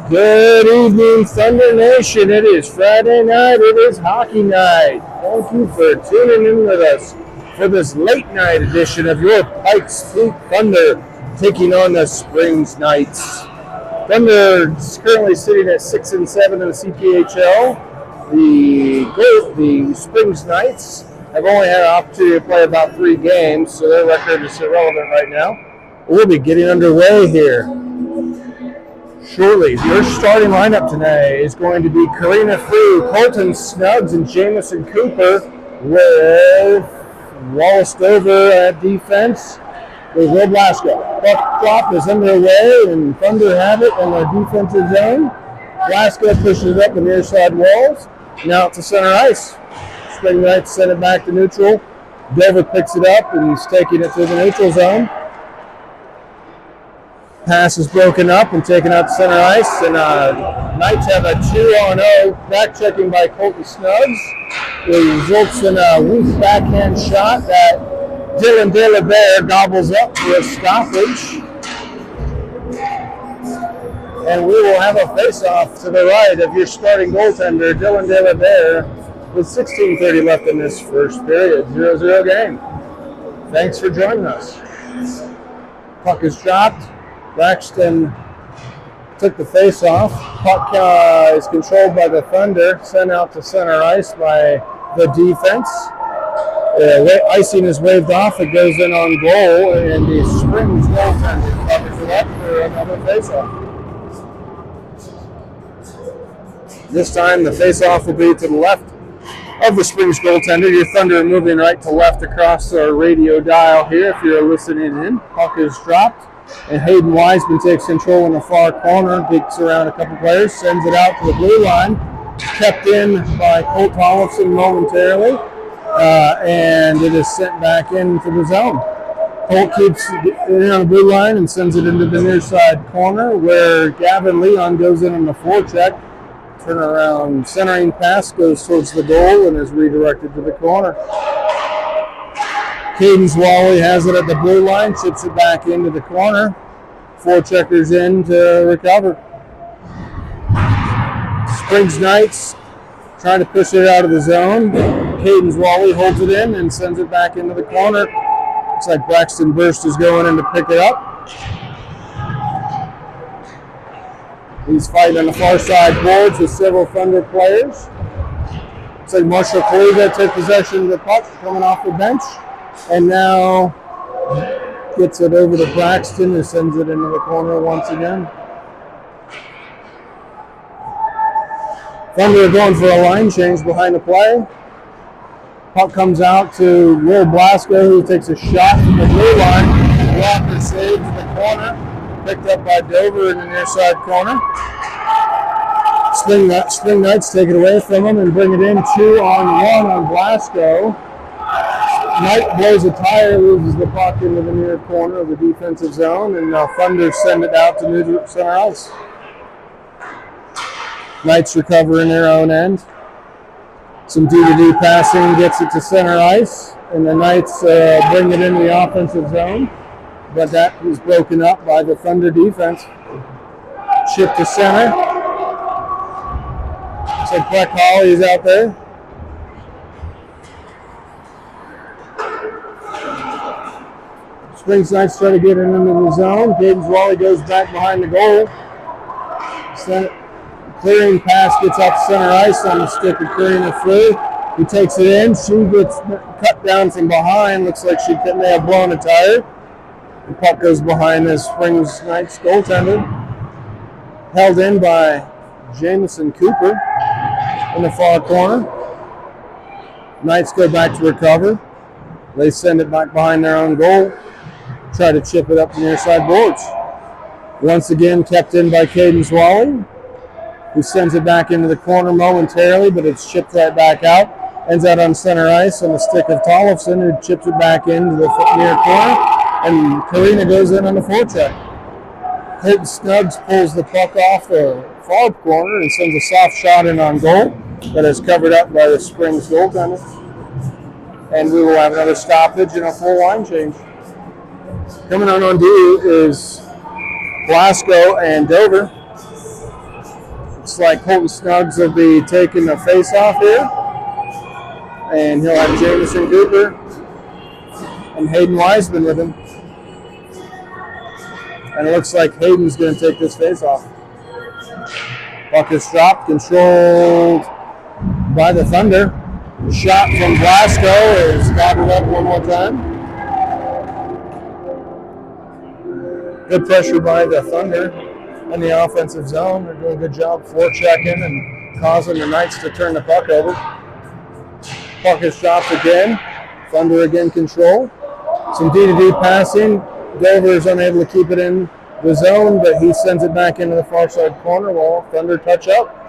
Good evening, Thunder Nation. It is Friday night. It is hockey night. Thank you for tuning in with us for this late night edition of your Pikes Peak Thunder taking on the Springs Knights. Thunder is currently sitting at 6-7 in the CPHL. The Springs Knights have only had an opportunity to play about 3 games, so their record is irrelevant right now. We'll be getting underway here shortly. Your starting lineup today is going to be Karina Frew, Colton Snuggs, and Jamison Cooper, with Wallace Dover at defense with Will Blasco. Puck drop is underway, and Thunder have it in their defensive zone. Blasco pushes it up the near side walls. Now to center ice. Spring Knights send it back to neutral. Dover picks it up, and he's taking it to the neutral zone. Pass is broken up and taken out to center ice, and Knights have a 2-on-0 back checking by Colton Snuggs. It results in a weak backhand shot that Dylan De La Bear gobbles up for a stoppage. And we will have a face-off to the right of your starting goaltender, Dylan De La Bear, with 16:30 left in this first period. 0-0 game. Thanks for joining us. Puck is dropped. Braxton took the face-off. Puck is controlled by the Thunder, sent out to center ice by the defense. Icing is waved off. It goes in on goal, and the Springs goaltender covers it up for another face-off. This time, the face-off will be to the left of the Springs goaltender. Your Thunder moving right to left across our radio dial here if you're listening in. Puck is dropped. And Hayden Wiseman takes control in the far corner, digs around a couple players, sends it out to the blue line. Kept in by Colt Tollefson momentarily, and it is sent back into the zone. Colt keeps it on the blue line and sends it into the near side corner, where Gavin Leon goes in on the forecheck. Turnaround centering pass goes towards the goal and is redirected to the corner. Cadence Wally has it at the blue line, chips it back into the corner. 4 checkers in to recover. Springs Knights trying to push it out of the zone. Cadence Wally holds it in and sends it back into the corner. Looks like Braxton Burst is going in to pick it up. He's fighting on the far side boards with several Thunder players. Looks like Marshall Kaliga took possession of the puck coming off the bench. And now gets it over to Braxton, who sends it into the corner once again. Thunder are going for a line change behind the play. Puck comes out to Will Blasco, who takes a shot from the blue line. Walker saves the corner. Picked up by Dover in the near side corner. Spring Knights take it away from him and bring it in 2-on-1 on Blasco. Knight blows a tire, loses the puck into the near corner of the defensive zone, and Thunder send it out to neutral center ice. Knights recover in their own end. Some D-to-D passing gets it to center ice, and the Knights bring it into the offensive zone, but that was broken up by the Thunder defense. Chip to center. Looks like Breck Hawley is out there. Springs Knights try to get it into the zone. Cadence Wally goes back behind the goal. Clearing pass gets out to center ice on the stick of Karina Frew. He takes it in. She gets cut down from behind. Looks like she may have blown a tire. The puck goes behind the Springs Knights goaltender. Held in by Jamison Cooper in the far corner. Knights go back to recover. They send it back behind their own goal. Try to chip it up the near side boards. Once again kept in by Cadence Wally, who sends it back into the corner momentarily, but it's chipped right back out. Ends out on center ice on the stick of Tollefson, who chips it back into the near corner, and Karina goes in on the forecheck. Colton Snuggs pulls the puck off the far corner and sends a soft shot in on goal that is covered up by the Springs goaltender. And we will have another stoppage and a full line change. Coming on due is Blasco and Dover. Looks like Colton Snuggs will be taking the face-off here. And he'll have Jamison Cooper and Hayden Wiseman with him. And it looks like Hayden's going to take this face-off. Puck is dropped, controlled by the Thunder. Shot from Blasco is gobbled up one more time. Good pressure by the Thunder in the offensive zone. They're doing a good job forechecking and causing the Knights to turn the puck over. Puck is dropped again. Thunder again control. Some D-to-D passing. Dover is unable to keep it in the zone, but he sends it back into the far side corner while Thunder touch up.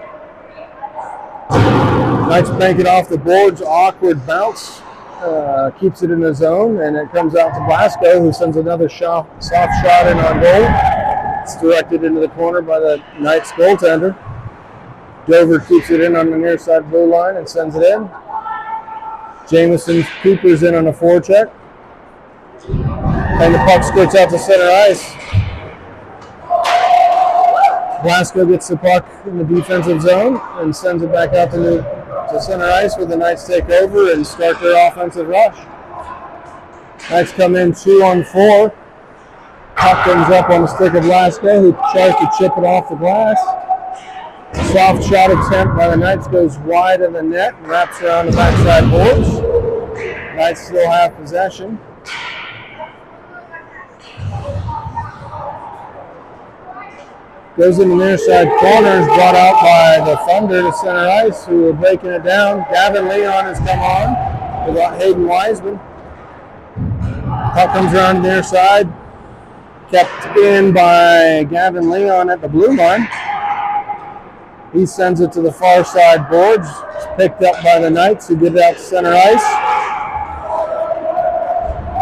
Knights bank it off the boards. Awkward bounce. Keeps it in the zone, and it comes out to Blasco, who sends another soft shot in on goal. It's directed into the corner by the Knights goaltender. Dover keeps it in on the near side blue line and sends it in. Jamison Cooper's in on a forecheck. And the puck skirts out to center ice. Blasco gets the puck in the defensive zone and sends it back out to center ice, where the Knights take over and start their offensive rush. Knights come in 2-on-4. Puck comes up on the stick of Blasco, who tries to chip it off the glass. Soft shot attempt by the Knights goes wide of the net and wraps around the backside boards. Knights still have possession. Goes in the near side corner, is brought out by the Thunder to center ice, who are breaking it down. Gavin Leon has come on without Hayden Wiseman. Puck comes around the near side, kept in by Gavin Leon at the blue line. He sends it to the far side boards. It's picked up by the Knights, who get it out to center ice.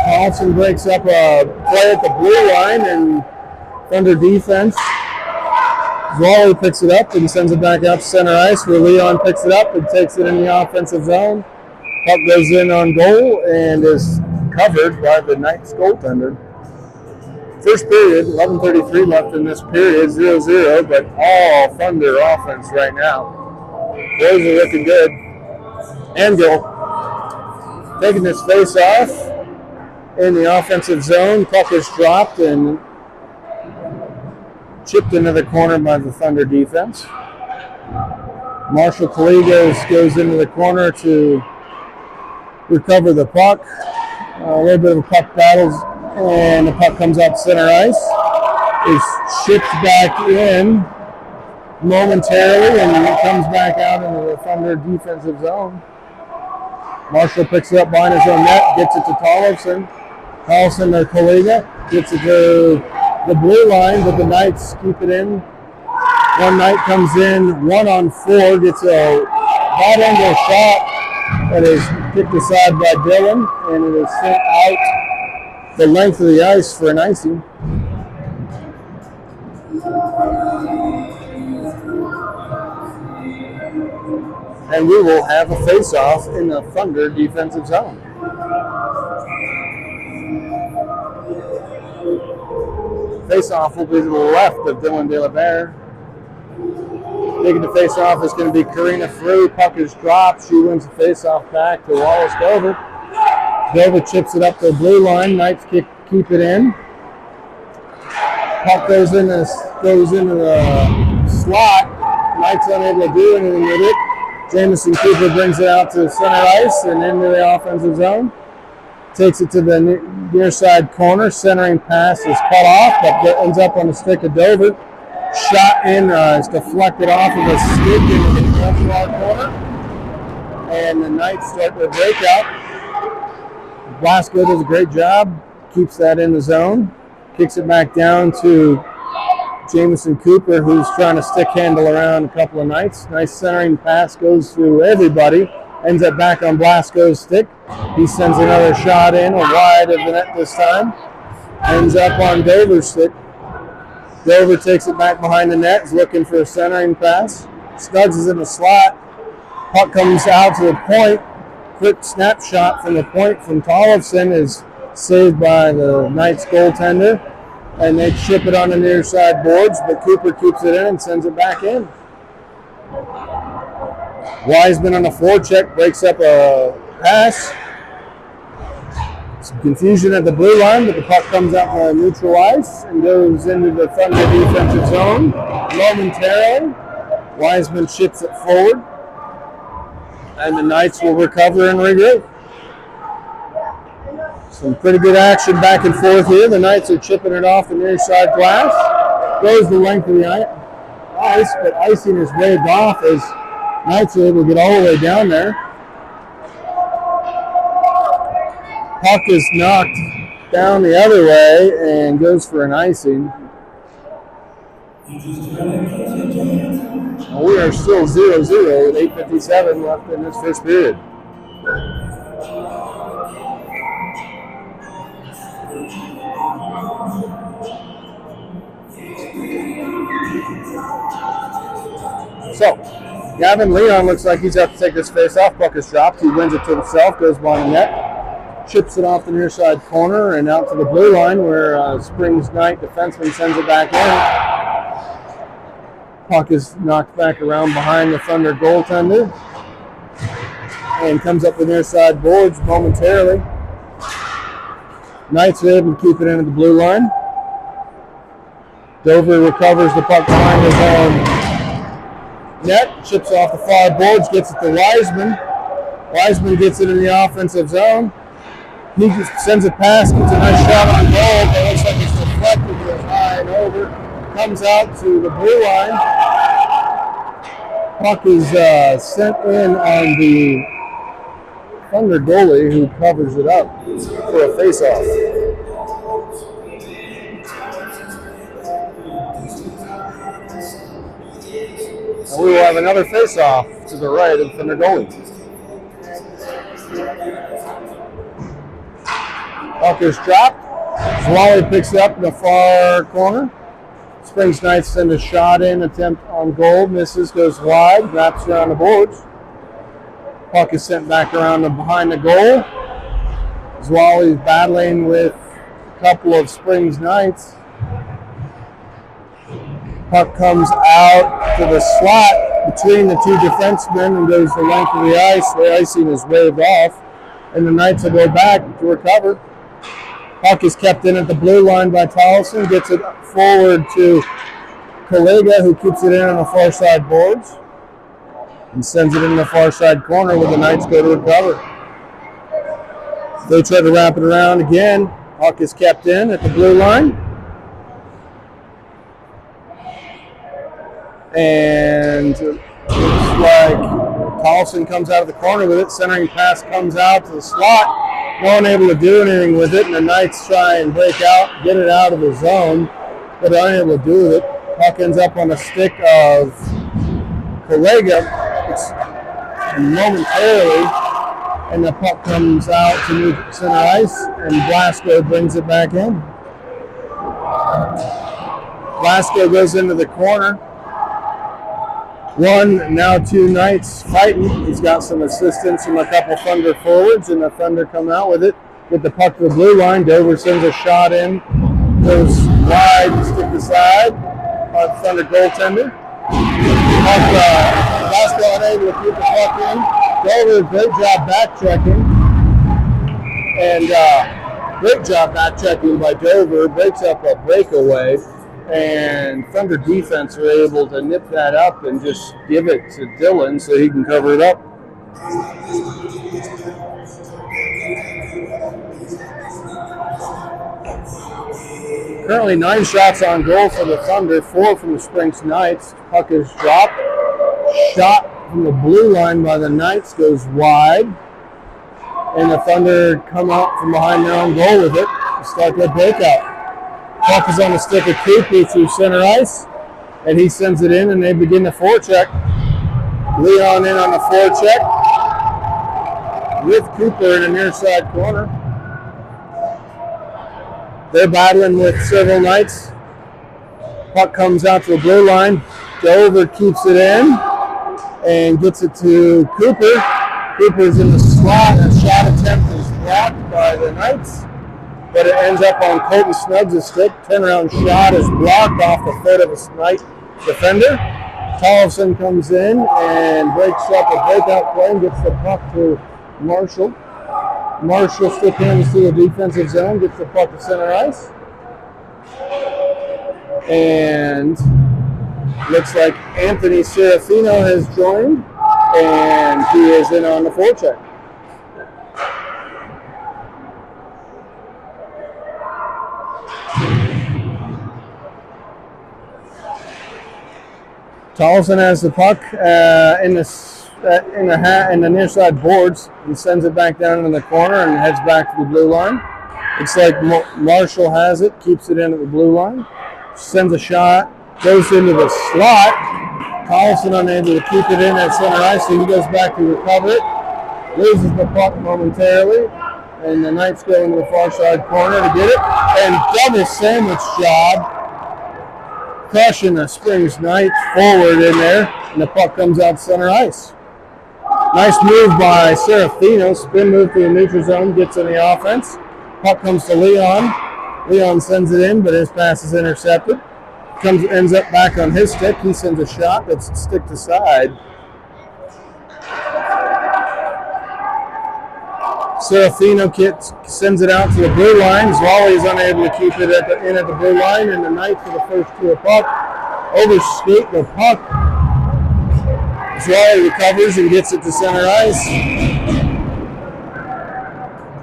Carlson breaks up a play at the blue line, and Thunder defense. Wally picks it up and sends it back out to center ice, where Leon picks it up and takes it in the offensive zone. Puck goes in on goal and is covered by the Knights goaltender. First period, 11:33 left in this period, 0-0, but all Thunder offense right now. Boys are looking good. Engel taking this face off in the offensive zone. Puck is dropped and chipped into the corner by the Thunder defense. Marshall Kaligos goes into the corner to recover the puck. A little bit of a puck battle, and the puck comes out to center ice. Is chipped back in momentarily, and it comes back out into the Thunder defensive zone. Marshall picks it up behind his own net, gets it to Tollefson. Tollefson or Kaliga gets it to the blue line, but the Knights keep it in. One Knight comes in 1-on-4, gets a bad angle shot that is kicked aside by Dillon, and it is sent out the length of the ice for an icing. And we will have a face-off in the Thunder defensive zone. Face-off will be to the left of Dylan De La Bear. Taking the face-off is going to be Karina Frew. Puck is dropped. She wins the face-off back to Wallace Dover. Dover chips it up to the blue line. Knights keep it in. Puck goes into the slot. Knights unable to do anything with it. Jamison Cooper brings it out to center ice and into the offensive zone. Takes it to the near side corner. Centering pass is cut off, but ends up on the stick of Dover. Shot in is deflected off of a stick into the left corner. And the Knights start their breakout. Blasco does a great job. Keeps that in the zone. Kicks it back down to Jamison Cooper, who's trying to stick handle around a couple of Knights. Nice centering pass goes through everybody. Ends up back on Blasco's stick. He sends another shot in, wide of the net this time. Ends up on Dover's stick. Dover takes it back behind the net, is looking for a centering pass. Snuggs is in the slot. Puck comes out to the point. quick snapshot from the point from Tollefson is saved by the Knights goaltender, and they chip it on the near side boards, but Cooper keeps it in and sends it back in. Wiseman on a forecheck breaks up a pass. Some confusion at the blue line, but the puck comes out on neutral ice and goes into the Thunder defensive zone momentarily. Wiseman chips it forward, and the Knights will recover and regroup. Some pretty good action back and forth here. The Knights are chipping it off the near side glass. Goes the length of the ice, but icing is waved off as Knights are able to get all the way down there. Puck is knocked down the other way and goes for an icing. Well, we are still 0-0 with 8:57 left in this first period. So, Gavin Leon looks like he's out to take this face off. Puck is dropped. He wins it to himself, goes behind the net, chips it off the near side corner and out to the blue line where Springs Knight defenseman sends it back in. Puck is knocked back around behind the Thunder goaltender and comes up the near side boards momentarily. Knights are able to keep it in at the blue line. Dover recovers the puck behind his own net, chips off the far boards, gets it to Wiseman. Wiseman gets it in the offensive zone. He just sends it past, gets a nice shot on goal, but it looks like it's deflected, goes high and over. Comes out to the blue line. Puck is sent in on the Thunder goalie who covers it up for a face-off. And we will have another face-off to the right of Thunder goalie. Puck is dropped. Zwally picks it up in the far corner. Springs Knights send a shot in, attempt on goal, misses, goes wide, wraps around the boards. Puck is sent back around and behind the goal. Zwally's battling with a couple of Springs Knights. Puck comes out to the slot between the two defensemen and goes the length of the ice. The icing is waved off, and the Knights will go back to recover. Puck is kept in at the blue line by Tollefson, gets it forward to Kalega, who keeps it in on the far side boards and sends it in the far side corner where the Knights go to recover. They try to wrap it around again. Puck is kept in at the blue line. And it looks like Tollefson comes out of the corner with it. Centering pass comes out to the slot. No one able to do anything with it, and the Knights try and break out, get it out of the zone, but they're unable to do it. Puck ends up on the stick of Kalega. It's momentarily, and the puck comes out to new center ice, and Blasco brings it back in. Blasco goes into the corner. Now two Knights fighting. He's got some assistance from a couple Thunder forwards, and the Thunder come out with it. Get the puck to the blue line. Dover sends a shot in. Goes wide, stick aside by the Thunder goaltender. Blasco unable to keep the puck in. Dover, great job backchecking. And great job backchecking by Dover. Breaks up a breakaway. And Thunder defense were able to nip that up and just give it to Dylan so he can cover it up. Currently 9 shots on goal for the Thunder, 4 from the Springs Knights. Puck is dropped. Shot from the blue line by the Knights goes wide. And the Thunder come out from behind their own goal with it to start their breakout. Puck is on the stick of Cooper through center ice, and he sends it in, and they begin the forecheck. Leon in on the forecheck with Cooper in the near side corner. They're battling with several Knights. Puck comes out to the blue line. Dover keeps it in and gets it to Cooper. Cooper's in the slot. A shot attempt is blocked by the Knights, but it ends up on Colton Snuggs' stick. Turnaround shot is blocked off the foot of a Knight defender. Tollefson comes in and breaks up a breakout play and gets the puck to Marshall. Marshall stick hands to the defensive zone, gets the puck to center ice. And looks like Anthony Serafino has joined, and he is in on the forecheck. Tollefson has the puck in the near side boards and sends it back down in the corner and heads back to the blue line. Looks like Marshall has it, keeps it in at the blue line, sends a shot, goes into the slot. Tollefson unable to keep it in at center ice, so he goes back to recover it, loses the puck momentarily, and the Knights go into the far side corner to get it, and double sandwich job, crushing the Springs Knights forward in there, and the puck comes out center ice. Nice move by Serafino, spin move to the neutral zone, gets in the offense. Puck comes to Leon. Leon sends it in, but his pass is intercepted. Ends up back on his stick. He sends a shot that's stick to side. Serafino sends it out to the blue line. Zwally is unable to keep it at the blue line, and the Knights for the first to a puck overskate the puck. Zwally recovers and gets it to center ice.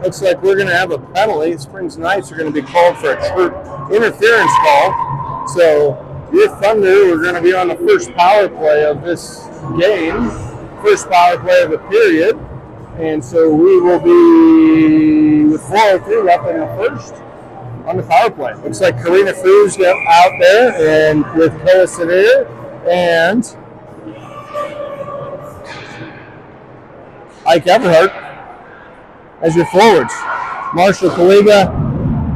Looks like we're going to have a penalty. Springs Knights are going to be called for a true interference call. So your Thunder are going to be on the first power play of this game, first power play of the period. And so we will be with 4:03 left in the first on the power play. Looks like Karina Cruz got out there and with Koa Severe and Ike Everhart as your forwards. Marshall Kaliga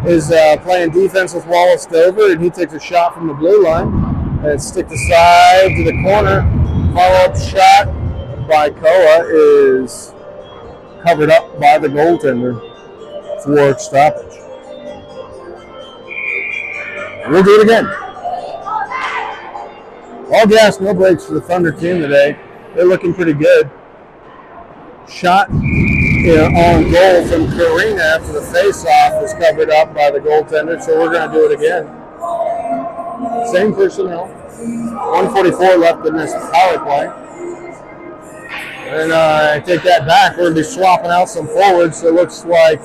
is playing defense with Wallace Dover, and he takes a shot from the blue line and stick the side to the corner. Follow-up shot by Koa is covered up by the goaltender for stoppage. We'll do it again. All gas, no brakes for the Thunder team today. They're looking pretty good. Shot on goal from Karina after the face-off is covered up by the goaltender, so we're going to do it again. Same personnel. 1:44 left in this power play. And I take that back. We're going to be swapping out some forwards. So it looks like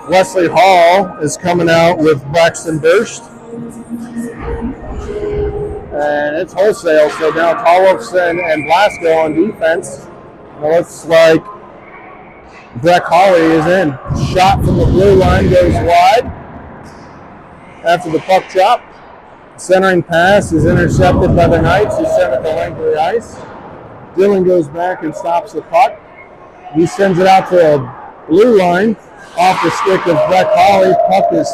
Wesley Hall is coming out with Braxton Burst. And it's wholesale. So now Tollefson and Blasco on defense. It looks like Breck Hawley is in. Shot from the blue line goes wide after the puck drop. Centering pass is intercepted by the Knights, who send it the length of the ice. Dylan goes back and stops the puck. He sends it out to a blue line off the stick of Breck Hawley. Puck is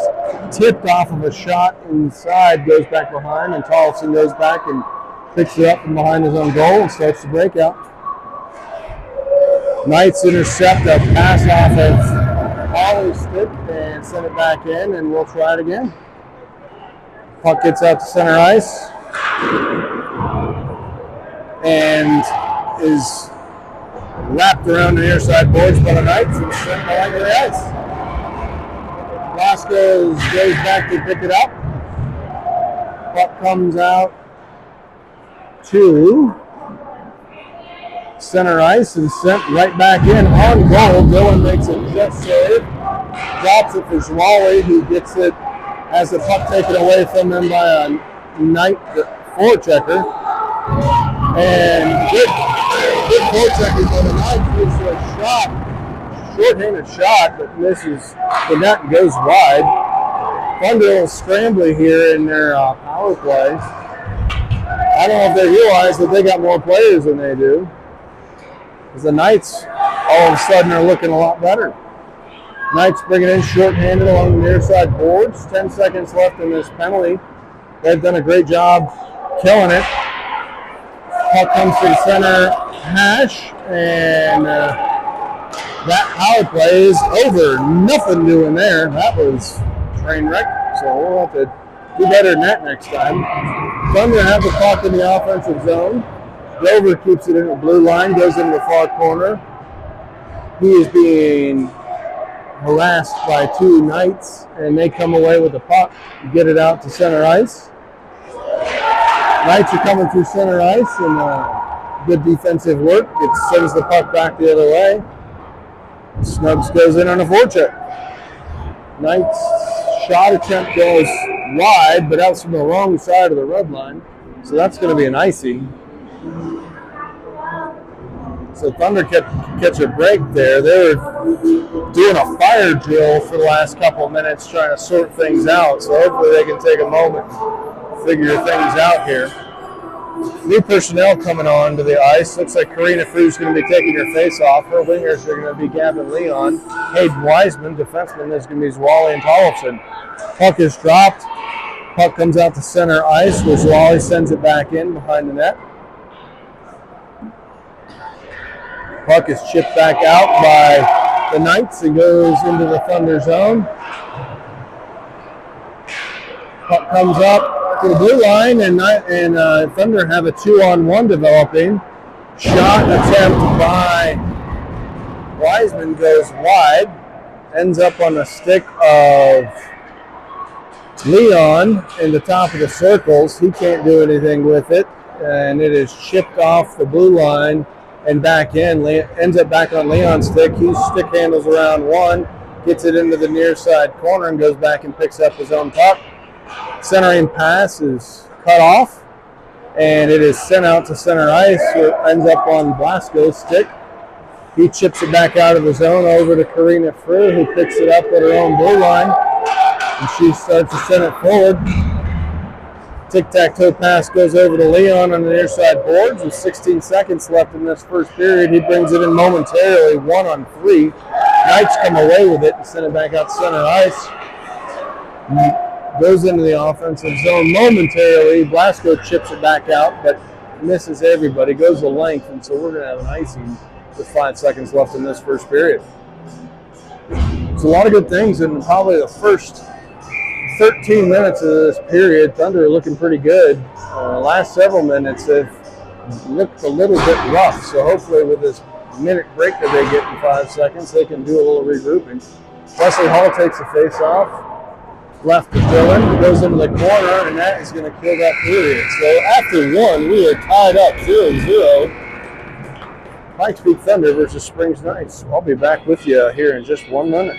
tipped off of a shot inside, goes back behind, and Tollefson goes back and picks it up from behind his own goal and starts the breakout. Knights intercept a pass off of Hawley's stick and send it back in, and we'll try it again. Puck gets out to center ice and is wrapped around the near side boards by the Knights and sent behind the ice. Blasco goes back to pick it up. Puck comes out to center ice and sent right back in on goal. Dylan makes a just save. Drops it for Zwally, who gets it, has the puck taken away from him by a Knight forechecker. And good forechecker for the Knights gives a shot, short-handed shot that misses the net and goes wide. Thunder a little scrambly here in their power play. I don't know if they realize that they got more players than they do, because the Knights all of a sudden are looking a lot better. Knights bring it in short-handed along the near side boards. 10 seconds left in this penalty. They've done a great job killing it. Puck comes to the center hash, and That power play is over. Nothing doing there. That was train wreck. So we'll have to do better than that next time. Thunder have the puck in the offensive zone. Dover keeps it in the blue line, goes into the far corner. He is being harassed by two Knights, and they come away with the puck, get it out to center ice. Knights are coming through center ice, and good defensive work. It sends the puck back the other way. Snugs goes in on a forecheck. Knights shot attempt goes wide, but that's from the wrong side of the red line, so that's going to be an icy. So Thunder catch a break there. They were doing a fire drill for the last couple of minutes trying to sort things out. So hopefully they can take a moment and figure things out here. New personnel coming on to the ice. Looks like Karina Fru's going to be taking her face off. Her wingers are going to be Gavin Leon. Hayden Wiseman, defenseman, is going to be Zwally and Tollefson. Puck is dropped. Puck comes out to center ice where Zwally sends it back in behind the net. Puck is chipped back out by the Knights and goes into the Thunder zone. Puck comes up to the blue line, and Thunder have a 2-on-1 developing. Shot attempt by Wiseman goes wide, ends up on the stick of Leon in the top of the circles. He can't do anything with it, and it is chipped off the blue line and back in. Ends up back on Leon's stick. He stick handles around one, gets it into the near side corner, and goes back and picks up his own puck. Centering pass is cut off, and it is sent out to center ice. It ends up on Blasco's stick. He chips it back out of the zone over to Karina Fru, who picks it up at her own blue line, and she starts to send it forward. Tic-tac-toe pass goes over to Leon on the near side boards with 16 seconds left in this first period. He brings it in momentarily, 1-on-3. Knights come away with it and send it back out to center ice. Goes into the offensive zone momentarily. Blasco chips it back out, but misses everybody. Goes the length, and so we're going to have an icing with 5 seconds left in this first period. It's a lot of good things in probably the first 13 minutes of this period. Thunder are looking pretty good. Last several minutes have looked a little bit rough, so hopefully with this minute break that they get in 5 seconds, they can do a little regrouping. Wesley Hall takes the face off. Left to Dylan, goes into the corner, and that is going to kill that period. So after one, we are tied up 0-0. Pikes Peak Thunder versus Springs Knights. I'll be back with you here in just 1 minute.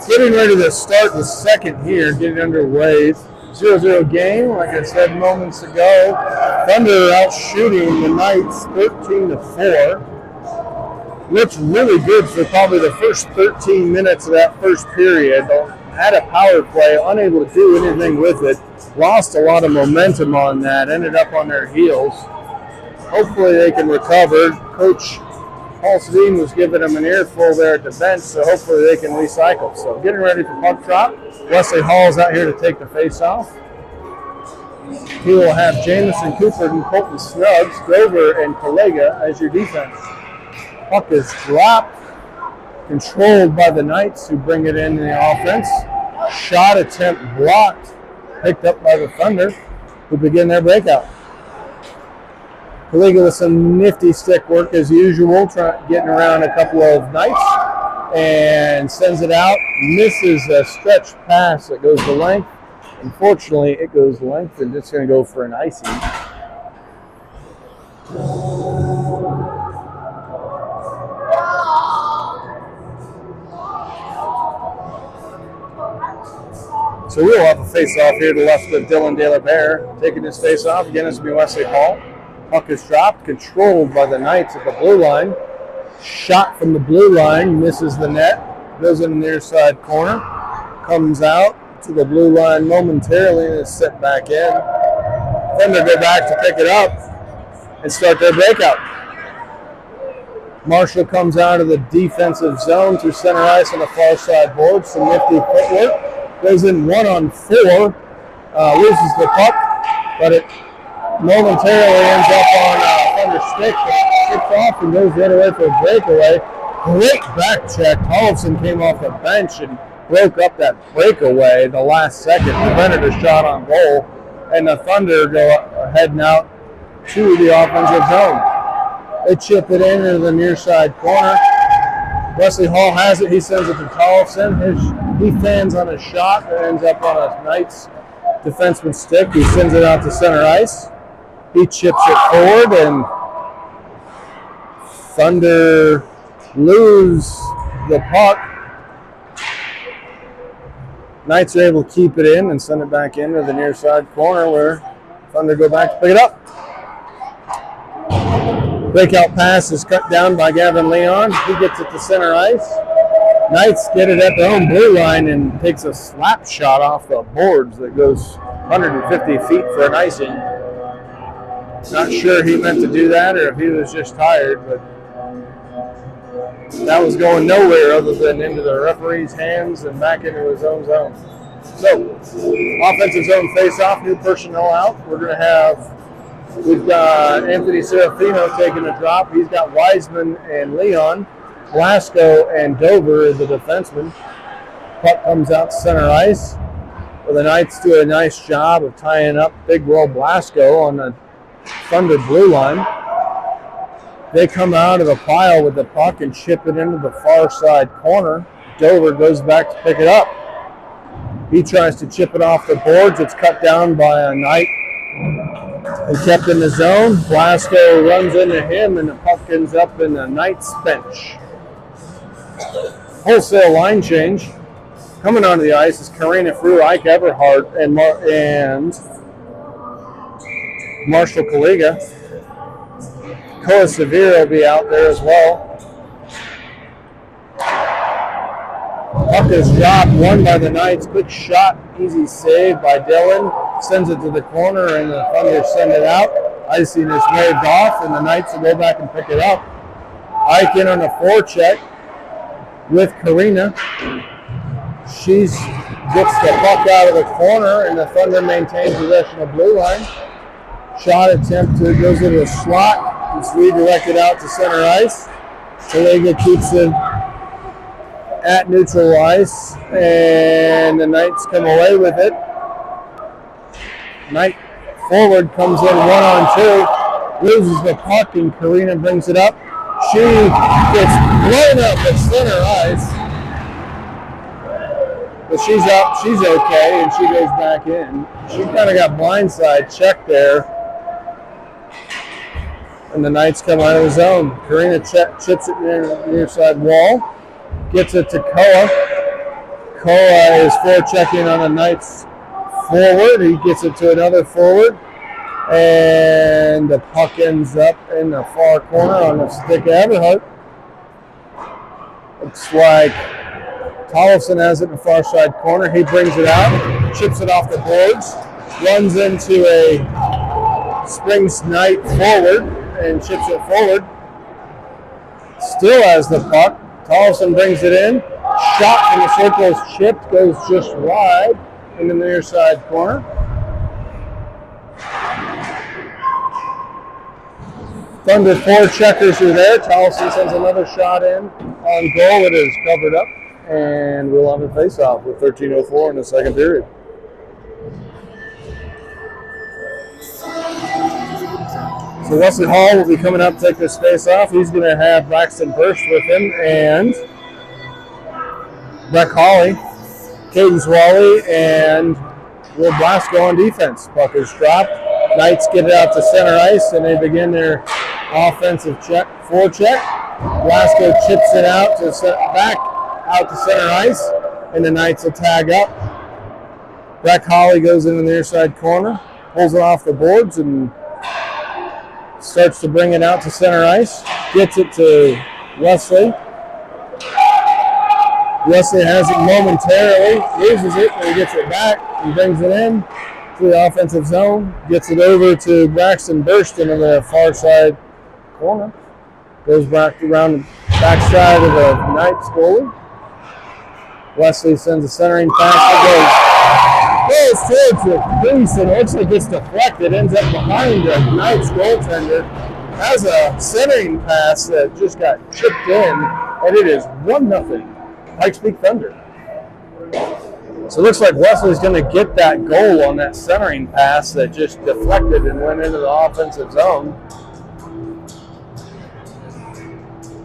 Getting ready to start the second here, getting underway. 0-0 game, like I said moments ago. Thunder out shooting the Knights 13-4. Looked really good for probably the first 13 minutes of that first period. Had a power play, unable to do anything with it. Lost a lot of momentum on that, ended up on their heels. Hopefully they can recover. Coach Paul Sedin was giving them an earful there at the bench, so hopefully they can recycle. So getting ready for puck drop. Wesley Hall's out here to take the face off. He will have Jamison Cooper and Colton Snuggs, Dover, and Kalega as your defense. Puck is dropped, controlled by the Knights, who bring it in the offense. Shot attempt blocked, picked up by the Thunder, who begin their breakout. Kalega with some nifty stick work as usual, getting around a couple of Knights, and sends it out. Misses a stretch pass that goes the length. Unfortunately, it goes length, and it's going to go for an icing. So we'll have a face-off here to the left of Dylan De La Bear. Taking his face-off, again, it's going to be Wesley Hall. Puck is dropped, controlled by the Knights at the blue line. Shot from the blue line, misses the net, goes in the near side corner, comes out to the blue line momentarily and is set back in. Thunder go back to pick it up and start their breakout. Marshall comes out of the defensive zone to center ice on the far side board. Some nifty footwork. Goes in 1-on-4. Loses the puck, but it momentarily ends up on Thunder stick. Kicks off and goes the other way for a breakaway. Great back check. Tollefson came off the bench and broke up that breakaway the last second. Prevented a shot on goal. And the Thunder go heading out to the offensive zone. They chip it into the near side corner. Wesley Hall has it. He sends it to Tollefson. He fans on a shot that ends up on a Knights defenseman's stick. He sends it out to center ice. He chips it forward, and Thunder lose the puck. Knights are able to keep it in and send it back into the near side corner where Thunder go back to pick it up. Breakout pass is cut down by Gavin Leon. He gets it to center ice. Knights get it at their own blue line and takes a slap shot off the boards that goes 150 feet for an icing. Not sure he meant to do that or if he was just tired, but that was going nowhere other than into the referee's hands and back into his own zone. So, offensive zone face-off, new personnel out. We've got Anthony Serafino taking a drop. He's got Wiseman and Leon. Blasco and Dover is the defenseman. Puck comes out to center ice. Well, the Knights do a nice job of tying up Big Will Blasco on the Thunder blue line. They come out of a pile with the puck and chip it into the far side corner. Dover goes back to pick it up. He tries to chip it off the boards. It's cut down by a Knight and kept in the zone. Blasco runs into him, and the puck ends up in the Knights bench. Wholesale line change. Coming onto the ice is Karina Frew, Ike Everhart, and Marshall Kalega. Koa Severe will be out there as well. Puck is dropped, won by the Knights. Quick shot, easy save by Dylan. Sends it to the corner, and the Thunder send it out. Icing is waved off, and the Knights will go back and pick it up. Ike in on a forecheck with Karina. She gets the puck out of the corner, and the Thunder maintain possession of blue line. Shot attempt goes into a slot. It's redirected out to center ice. Kalega keeps it at neutral ice, and the Knights come away with it. Knight forward comes in 1-on-2, loses the puck, and Karina brings it up. She gets blown up at center ice, but she's up, she's okay, and she goes back in. She kind of got blindside checked there, and the Knights come out of the zone. Karina chips it near the near side wall, gets it to Koa. Koa is forechecking on the Knights forward. He gets it to another forward, and the puck ends up in the far corner on the stick of Everhart. Looks like Tollefson has it in the far side corner. He brings it out, chips it off the boards, runs into a Springs Knight forward, and chips it forward. Still has the puck. Tollefson brings it in. Shot from the circle is chipped, goes just wide into the near side corner. Thunder 4 checkers are there. Towson sends another shot in on goal. It is covered up, and we'll have a face-off with 13:04 in the second period. So Wesley Hall will be coming up to take this face-off. He's going to have Braxton Burst with him and Breck Hawley, Caden Swally, and Will Blasco on defense. Puck is dropped. Knights get it out to center ice, and they begin their offensive forecheck. Blasco chips it out to back out to center ice, and the Knights will tag up. Breck Hawley goes into the near side corner, pulls it off the boards, and starts to bring it out to center ice. Gets it to Wesley. Wesley has it momentarily, loses it, and he gets it back and brings it in to the offensive zone. Gets it over to Braxton Burston on the far side corner. Goes back around the backside of the Knights goalie. Wesley sends a centering pass that goes towards the crease, and it looks like it's deflected. Ends up behind the Knights goaltender. Has a centering pass that just got chipped in, and it is 1-0. Pikes Peak Thunder. So it looks like Wesley's going to get that goal on that centering pass that just deflected and went into the offensive zone.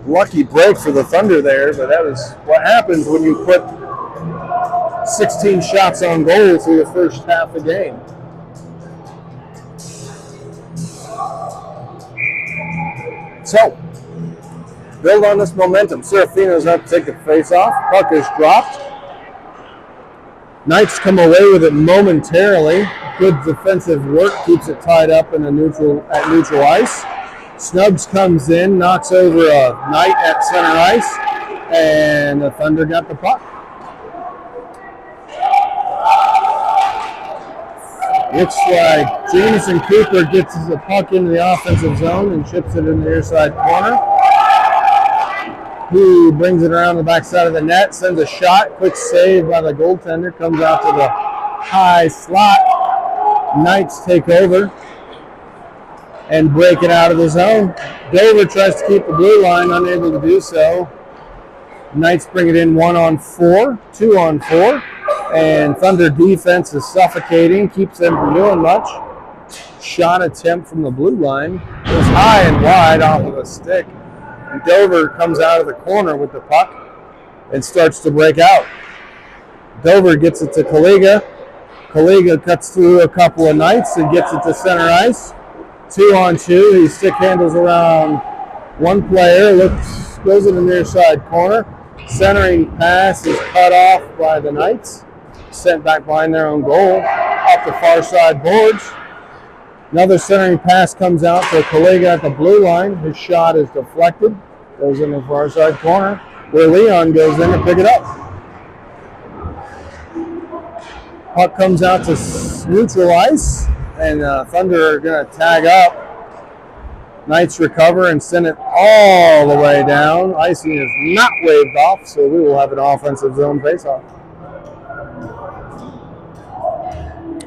Lucky break for the Thunder there, but that was what happens when you put 16 shots on goal through the first half of the game. So, build on this momentum. Serafino's up to take the face off. Puck is dropped. Knights come away with it momentarily. Good defensive work keeps it tied up in a neutral ice. Snubbs comes in, knocks over a Knight at center ice, and the Thunder got the puck. Looks like Jameson Cooper gets the puck into the offensive zone and chips it in the near side corner. He brings it around the backside of the net, sends a shot, quick save by the goaltender, comes out to the high slot. Knights take over and break it out of the zone. Dover tries to keep the blue line, unable to do so. Knights bring it in 1-on-4, 2-on-4, and Thunder defense is suffocating, keeps them from doing much. Shot attempt from the blue line goes high and wide off of a stick. And Dover comes out of the corner with the puck and starts to break out. Dover gets it to Kaliga. Kaliga cuts through a couple of Knights and gets it to center ice. 2-on-2. He stick handles around one player, goes in the near side corner. Centering pass is cut off by the Knights. Sent back behind their own goal. Off the far side boards. Another centering pass comes out to Kaliga at the blue line. His shot is deflected. Goes in the far side corner where Leon goes in to pick it up. Puck comes out to neutral ice, and Thunder are going to tag up. Knights recover and send it all the way down. Icing is not waved off, so we will have an offensive zone faceoff.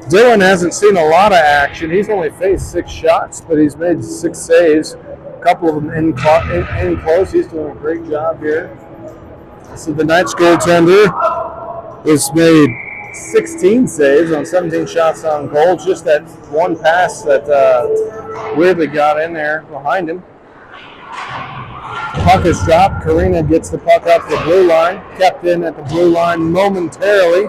Dylan hasn't seen a lot of action. He's only faced 6 shots, but he's made 6 saves. A couple of them in close. He's doing a great job here. So the Knights goaltender has made 16 saves on 17 shots on goal. Just that one pass that weirdly got in there behind him. Puck is dropped. Karina gets the puck up the blue line. Kept in at the blue line momentarily.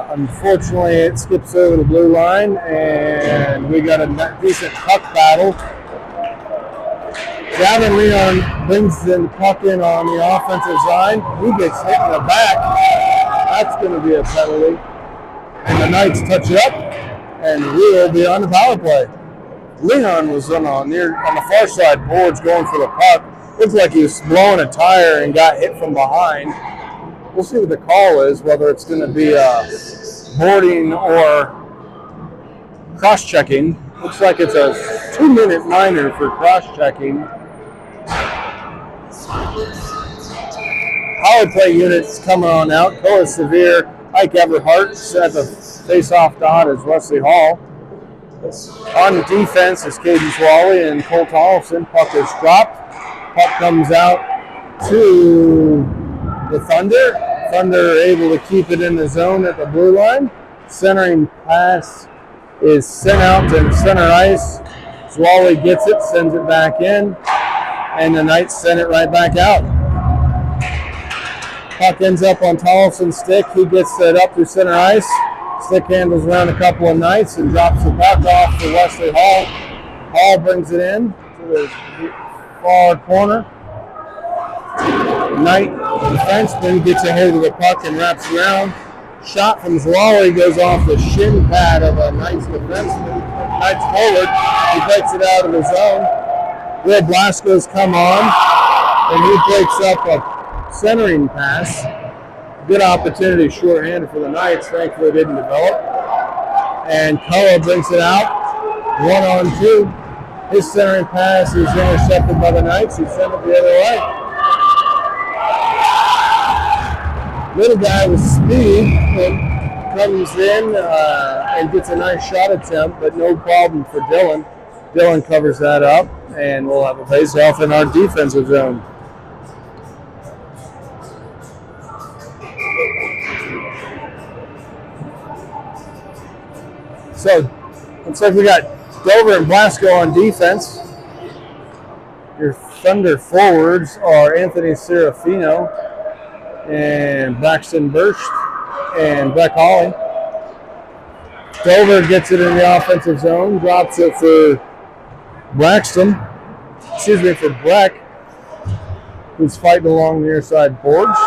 Unfortunately, it skips over the blue line, and we got a decent puck battle. Gavin Leon brings the puck in on the offensive side. He gets hit in the back. That's going to be a penalty. And the Knights touch it up, and we'll be on the power play. Leon was on the far side boards going for the puck. Looks like he was blowing a tire and got hit from behind. We'll see what the call is, whether it's going to be boarding or cross-checking. Looks like it's a 2-minute minor for cross-checking. Power play units coming on out. Koa Severe, Ike Everhart at the face-off dot is Wesley Hall. On defense is Caden Swally and Colt Tollefson. Puck is dropped. Puck comes out to the Thunder. Thunder are able to keep it in the zone at the blue line. Centering pass is sent out to center ice. Swally gets it, sends it back in, and the Knights send it right back out. Puck ends up on Tollefson's stick. He gets it up through center ice. Stick handles around a couple of Knights and drops the puck off to Wesley Hall. Hall brings it in to the far corner. Knight defenseman gets a hold of the puck and wraps around. Shot from Zwally goes off the shin pad of a Knights defenseman. Knights forward. He breaks it out of the zone. Will Blasco's come on, and he breaks up a centering pass. Good opportunity shorthanded for the Knights. Thankfully, didn't develop. And Koa brings it out. 1-on-2. His centering pass is intercepted by the Knights, who send it the other way. Little guy with speed comes in and gets a nice shot attempt, but no problem for Dylan. Dylan covers that up, and we'll have a face-off in our defensive zone. So, looks like we got Dover and Blasco on defense. Your Thunder forwards are Anthony Serafino and Braxton Burst and Breck Hawley. Dover gets it in the offensive zone, drops it for for Breck, who's fighting along the near side boards.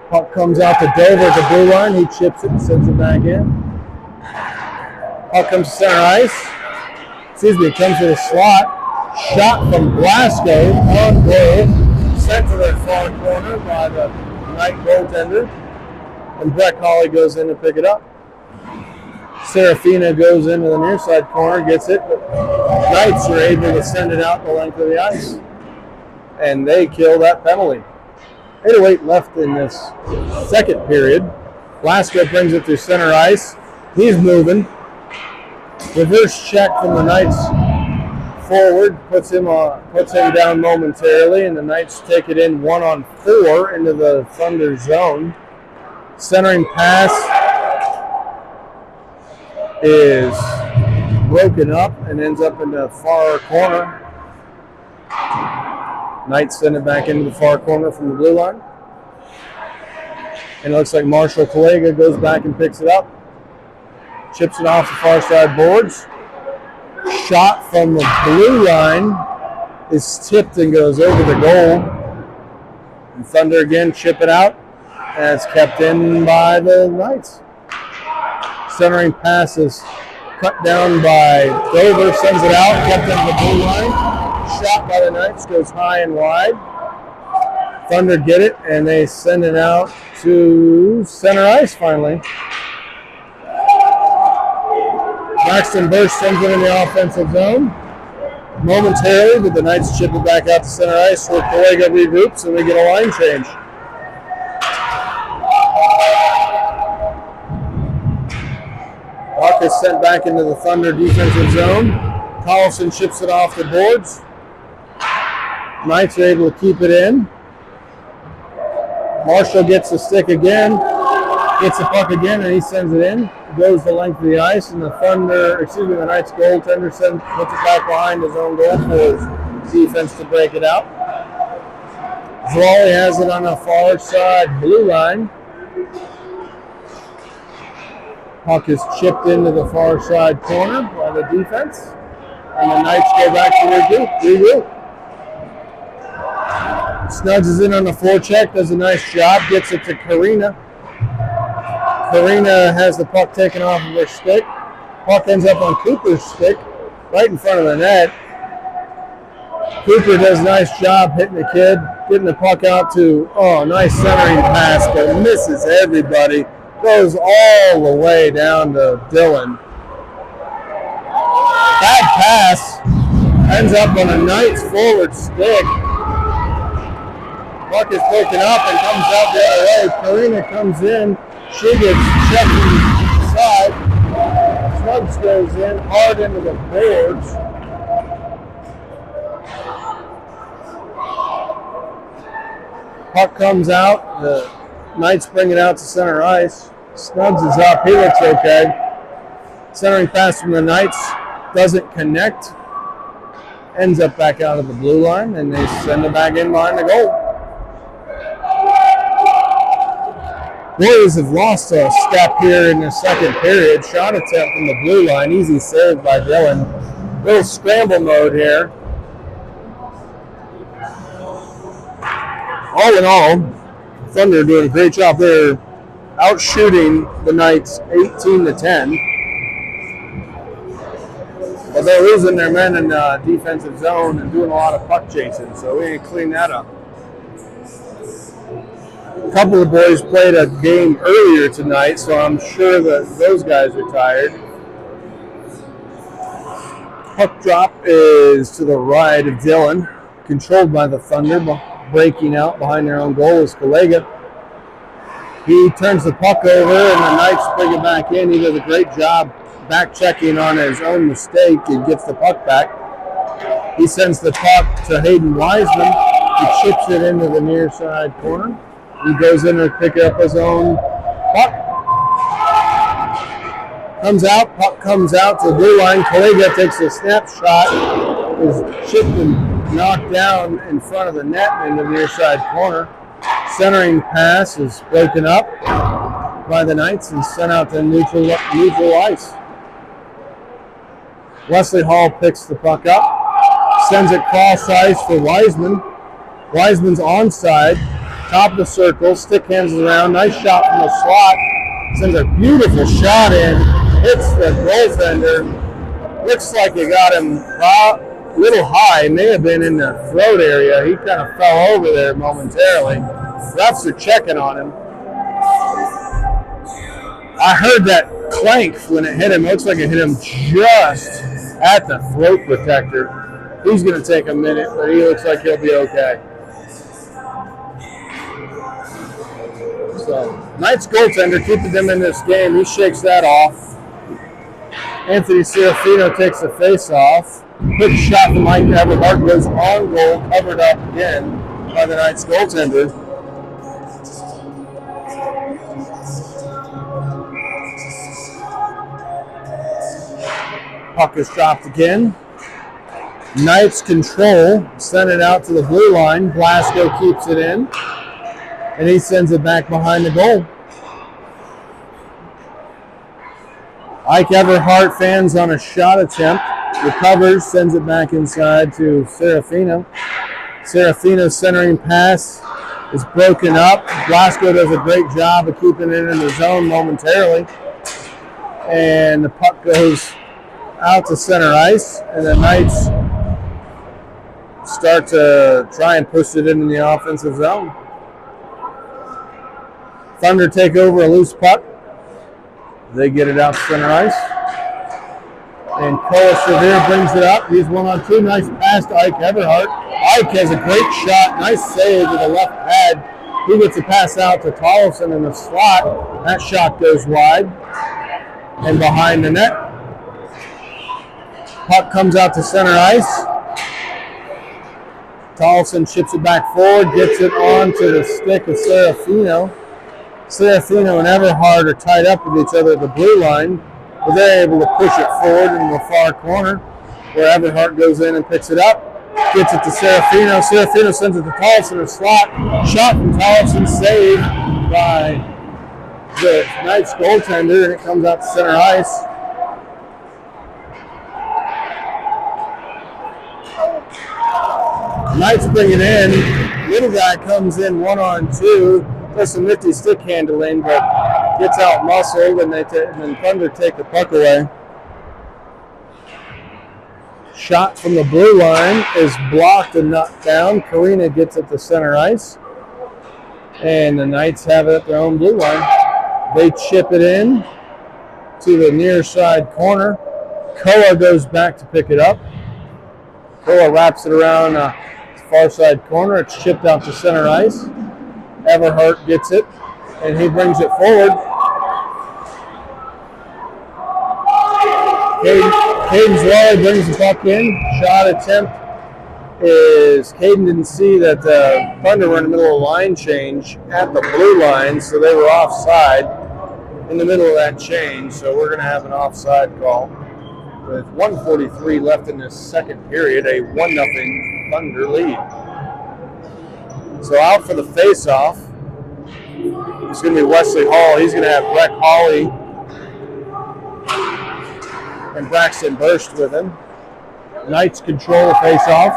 Puck comes out to Dover at the blue line. He chips it and sends it back in. Puck comes to center ice. It comes to the slot. Shot from Blasco on goal. Sent to the far corner by the Knight goaltender. And Breck Hawley goes in to pick it up. Serafina goes into the near side corner, gets it, but Knights are able to send it out the length of the ice. And they kill that penalty. 8:08 left in this second period. Blasco brings it through center ice. He's moving. Reverse check from the Knights forward puts him down momentarily, and the Knights take it in 1-on-4 into the Thunder zone. Centering pass is broken up and ends up in the far corner. Knights send it back into the far corner from the blue line. And it looks like Marshall Kallega goes back and picks it up. Chips it off the far side boards. Shot from the blue line is tipped and goes over the goal. And Thunder again chip it out. And it's kept in by the Knights. Centering pass is cut down by Dover, sends it out, kept into the blue line. Shot by the Knights, goes high and wide. Thunder get it, and they send it out to center ice finally. Braxton Burst sends it in the offensive zone momentarily, but the Knights chip it back out to center ice where Kallega regroups and we get a line change. Puck is sent back into the Thunder defensive zone. Collison chips it off the boards. Knights are able to keep it in. Marshall gets the stick again, gets the puck again, and he sends it in. It goes the length of the ice, and the Knights goaltender puts it back behind his own goal for his defense to break it out. Zwally has it on the far side blue line. Puck is chipped into the far side corner by the defense, and the Knights go back to regroup. Snugs is in on the forecheck, does a nice job, gets it to Karina. Karina has the puck taken off of her stick. Puck ends up on Cooper's stick, right in front of the net. Cooper does a nice job hitting the kid, getting the puck out to, nice centering pass, but misses everybody. Goes all the way down to Dylan. Bad pass, ends up on a Knights forward stick. Puck is broken up and comes out the other way. Karina comes in. She gets checked from the side. Snugs goes in hard into the boards. Puck comes out. The Knights bring it out to center ice. Snugs is up. He looks okay. Centering pass from the Knights doesn't connect. Ends up back out of the blue line, and they send it back in behind the goal. Warriors have lost a step here in the second period. Shot attempt from the blue line. Easy save by Dylan. Little scramble mode here. All in all, Thunder doing a great job there, out-shooting the Knights 18-10. But they're losing their men in the defensive zone and doing a lot of puck chasing, so we need to clean that up. A couple of boys played a game earlier tonight, so I'm sure that those guys are tired. Puck drop is to the right of Dylan, controlled by the Thunder. Breaking out behind their own goal is Kalega. He turns the puck over, and the Knights bring it back in. He does a great job back checking on his own mistake and gets the puck back. He sends the puck to Hayden Wiseman. He chips it into the near side corner. He goes in to pick up his own puck. Puck comes out to the blue line. Kalega takes a snapshot. Is chipped and knocked down in front of the net in the near side corner. Centering pass is broken up by the Knights and sent out to neutral ice. Wesley Hall picks the puck up, sends it cross ice for Wiseman. Wiseman's onside, top of the circle, stick hands around, nice shot from the slot. Sends a beautiful shot in, hits the goaltender. Looks like it got him a little high, may have been in the throat area. He kind of fell over there momentarily. Refs are checking on him. I heard that clank when it hit him. It looks like it hit him just at the throat protector. He's going to take a minute, but he looks like he'll be okay. So, Knights goaltender keeping them in this game. He shakes that off. Anthony Serafino takes the face-off. Quick shot from Mike Everhart goes on goal, covered up again by the Knights goaltender. Puck is dropped again. Knights control, send it out to the blue line. Blasco keeps it in, and he sends it back behind the goal. Ike Everhart fans on a shot attempt. Recovers, sends it back inside to Serafino. Serafino's centering pass is broken up. Blasco does a great job of keeping it in the zone momentarily. And the puck goes out to center ice, and the Knights start to try and push it into the offensive zone. Thunder take over a loose puck. They get it out to center ice. And Cole Severe brings it up. He's 1-on-2. Nice pass to Ike Everhart. Ike has a great shot. Nice save with the left pad. He gets a pass out to Tollefson in the slot. That shot goes wide and behind the net. Puck comes out to center ice. Tollefson chips it back forward, gets it on to the stick of Serafino. Serafino and Everhart are tied up with each other at the blue line, but they're able to push it forward in the far corner where Everhart goes in and picks it up. Gets it to Serafino. Serafino sends it to Tollefson in the slot. Shot from Tollefson, saved by the Knights goaltender, and it comes out to center ice. Knights bring it in. Little guy comes in 1-on-2. Does some nifty stick handling, but gets out muscled, and then Thunder take the puck away. Shot from the blue line is blocked and knocked down. Karina gets it to center ice, and the Knights have it at their own blue line. They chip it in to the near side corner. Koa goes back to pick it up. Koa wraps it around the far side corner. It's chipped out to center ice. Everhart gets it, and he brings it forward. Caden Zwally brings the puck in. Shot attempt is Caden didn't see that the Thunder were in the middle of a line change at the blue line, so they were offside in the middle of that change. So we're going to have an offside call with 1:43 left in this second period, a 1-0 Thunder lead. So out for the face-off, it's going to be Wesley Hall. He's going to have Breck Hawley and Braxton Burst with him. Knights control the face-off.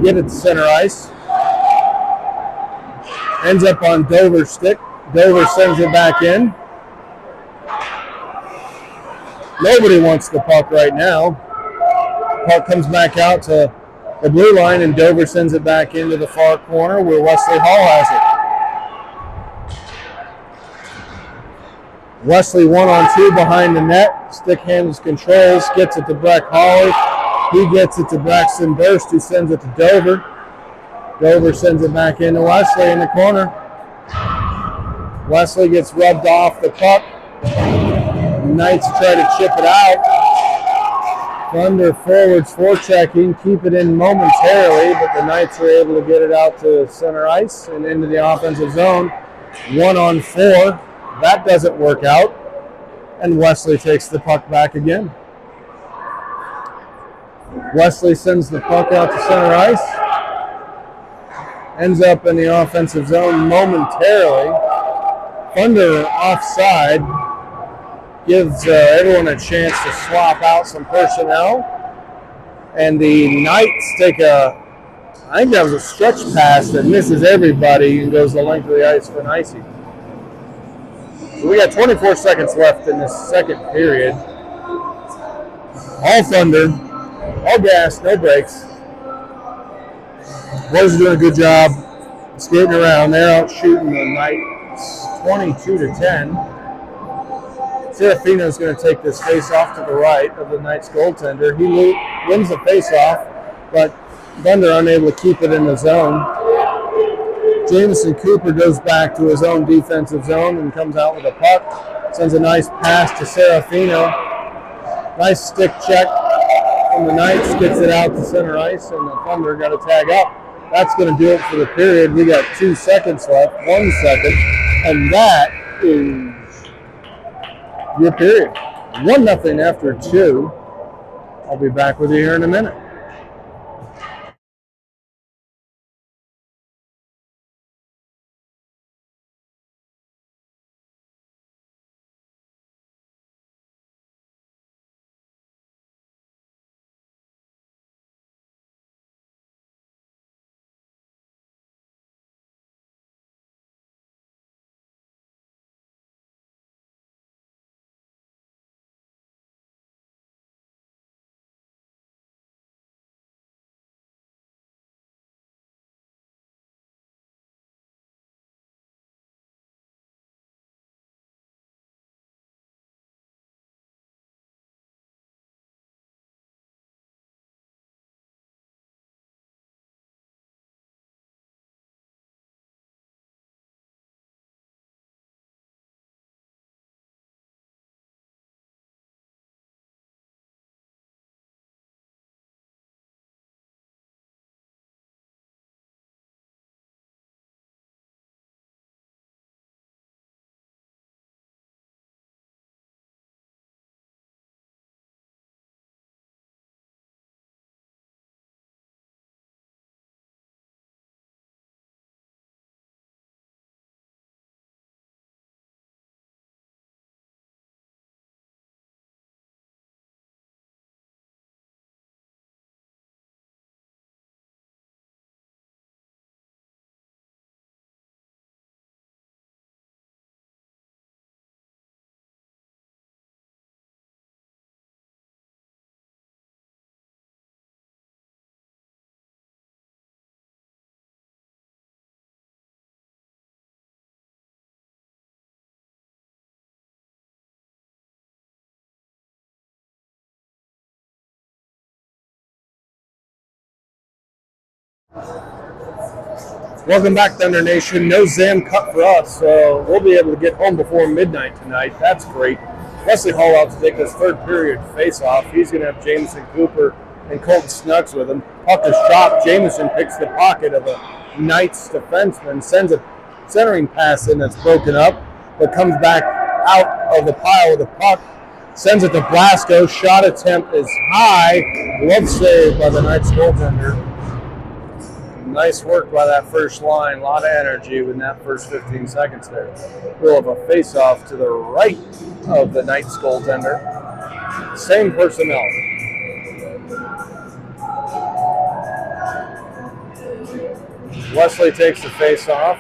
Get it to center ice. Ends up on Dover's stick. Dover sends it back in. Nobody wants the puck right now. Puck comes back out to the blue line, and Dover sends it back into the far corner where Wesley Hall has it. Wesley 1-on-2 behind the net. Stick handles controls, gets it to Breck Hawley. He gets it to Braxton Burst, who sends it to Dover. Dover sends it back into Wesley in the corner. Wesley gets rubbed off the puck. Knights try to chip it out. Thunder forwards forechecking, keep it in momentarily, but the Knights are able to get it out to center ice and into the offensive zone. 1-on-4. That doesn't work out, and Wesley takes the puck back again. Wesley sends the puck out to center ice. Ends up in the offensive zone momentarily. Thunder offside. Gives everyone a chance to swap out some personnel. And the Knights take I think that was a stretch pass that misses everybody and goes the length of the ice for an icing. So we got 24 seconds left in this second period. All Thunder, all gas, no brakes. Boys are doing a good job skating around. They're out shooting the Knights 22-10. Serafino is going to take this face-off to the right of the Knights goaltender. He wins the face-off, but Thunder unable to keep it in the zone. Jameson Cooper goes back to his own defensive zone and comes out with a puck. Sends a nice pass to Serafino. Nice stick check from the Knights. Gets it out to center ice, and the Thunder got to tag up. That's going to do it for the period. We got 2 seconds left, 1 second, and that is your period. 1-0 after 2. I'll be back with you here in a minute. Welcome back, Thunder Nation. No Zam Cup for us, so we'll be able to get home before midnight tonight. That's great. Wesley Hall out to take this third period face-off. He's going to have Jameson Cooper and Colton Snuggs with him. Puck is dropped. Jameson picks the pocket of a Knights defenseman, sends a centering pass in that's broken up, but comes back out of the pile with the puck, sends it to Blasco. Shot attempt is high. Glove save by the Knights goaltender. Nice work by that first line. A lot of energy in that first 15 seconds there. We'll have a face-off to the right of the Knights goaltender. Same personnel. Wesley takes the face-off.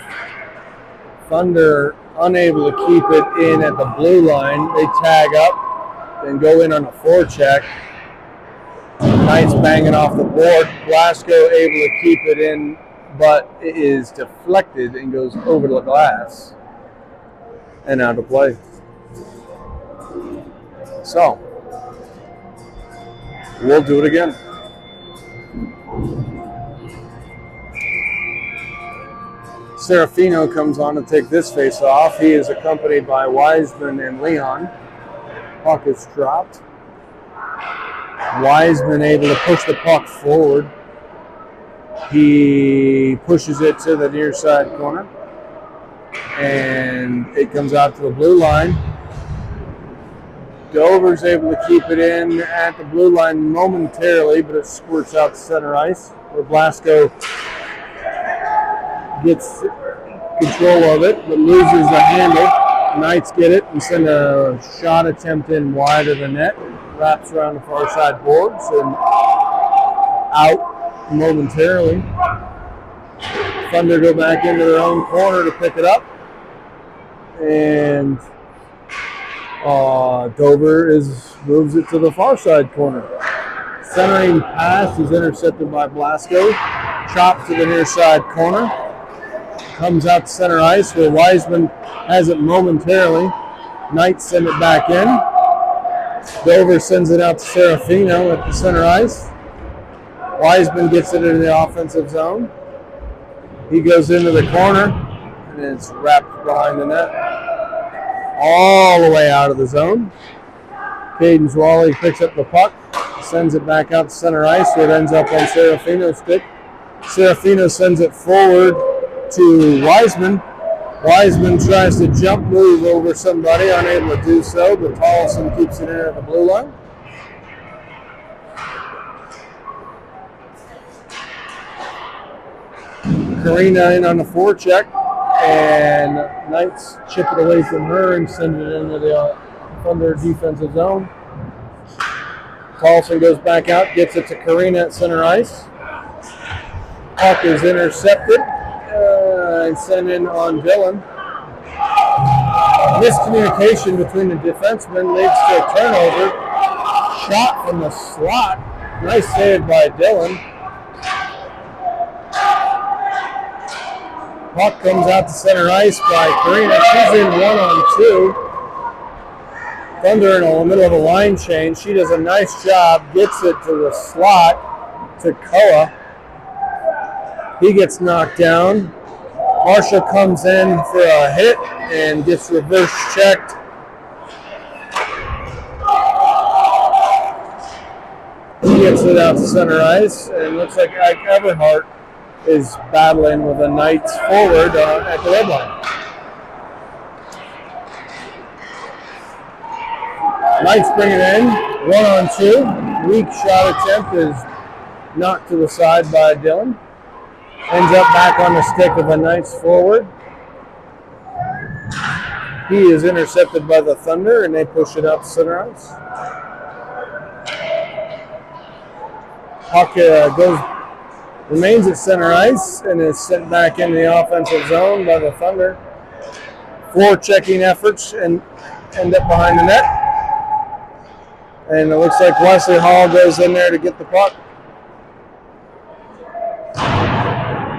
Thunder unable to keep it in at the blue line. They tag up and go in on a forecheck. Knights banging off the board. Blasco able to keep it in, but it is deflected and goes over the glass and out of play. So, we'll do it again. Serafino comes on to take this face off. He is accompanied by Wiseman and Leon. Puck is dropped. Wiseman able to push the puck forward. He pushes it to the near side corner. And it comes out to the blue line. Dover's able to keep it in at the blue line momentarily, but it squirts out to center ice, where Blasco gets control of it, but loses the handle. Knights get it and send a shot attempt in wide of the net. Wraps around the far side boards and out momentarily. Thunder go back into their own corner to pick it up. And Dover moves it to the far side corner. Centering pass is intercepted by Blasco. Chopped to the near side corner. Comes out to center ice where Wiseman has it momentarily. Knights send it back in. Dover sends it out to Serafino at the center ice. Wiseman gets it into the offensive zone. He goes into the corner and it's wrapped behind the net. All the way out of the zone. Caden Zwally picks up the puck, sends it back out to center ice where it ends up on Serafino's stick. Serafino sends it forward to Wiseman. Wiseman tries to jump move over somebody, unable to do so, but Tollison keeps it in at the blue line. Karina in on the forecheck, and Knights chip it away from her and send it into the Thunder defensive zone. Tollison goes back out, gets it to Karina at center ice. Puck is intercepted. And sent in on Dillon. Miscommunication between the defensemen leads to a turnover. Shot from the slot. Nice save by Dillon. Puck comes out to center ice by Karina. She's in 1-on-2. Thunder in the middle of a line change. She does a nice job. Gets it to the slot to Koa. He gets knocked down. Marshall comes in for a hit and gets reverse checked. He gets it out to center ice, and it looks like Ike Everhart is battling with a Knights forward at the red line. Knights bring it in, 1-on-2. Weak shot attempt is knocked to the side by Dillon. Ends up back on the stick of a Knights forward. He is intercepted by the Thunder, and they push it out to center ice. Puck remains at center ice and is sent back into the offensive zone by the Thunder. 4 checking efforts and end up behind the net. And it looks like Wesley Hall goes in there to get the puck.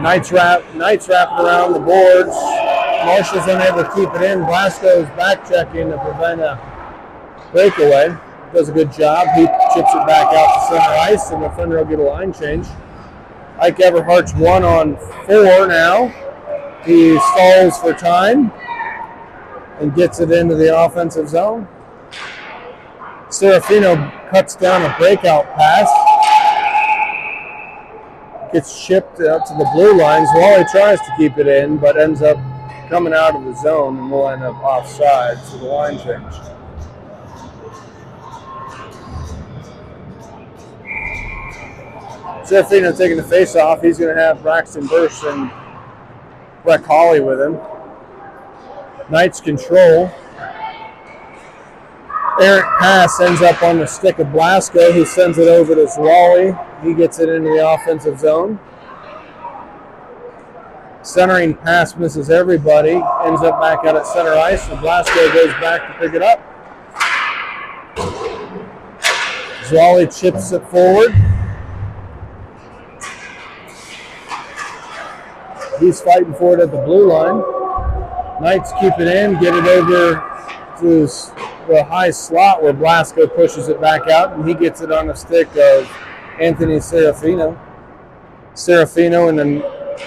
Knights wrapping around the boards. Marshall's unable to keep it in. Blasco's back checking to prevent a breakaway. Does a good job. He chips it back out to center ice, and the Thunder will get a line change. Ike Everhart's 1-on-4 now. He stalls for time and gets it into the offensive zone. Serafino cuts down a breakout pass. Gets chipped out to the blue line. Zwally tries to keep it in, but ends up coming out of the zone and will end up offside, so the line changed. Serafino taking the face off. He's going to have Braxton Burst and Breck Hawley with him. Knights control. Errant pass ends up on the stick of Blasco. He sends it over to Zwally. He gets it into the offensive zone. Centering pass misses everybody. Ends up back out at center ice. And Blasco goes back to pick it up. Zwally chips it forward. He's fighting for it at the blue line. Knights keep it in, get it over to the high slot where Blasco pushes it back out, and he gets it on the stick of Anthony Serafino. Serafino in an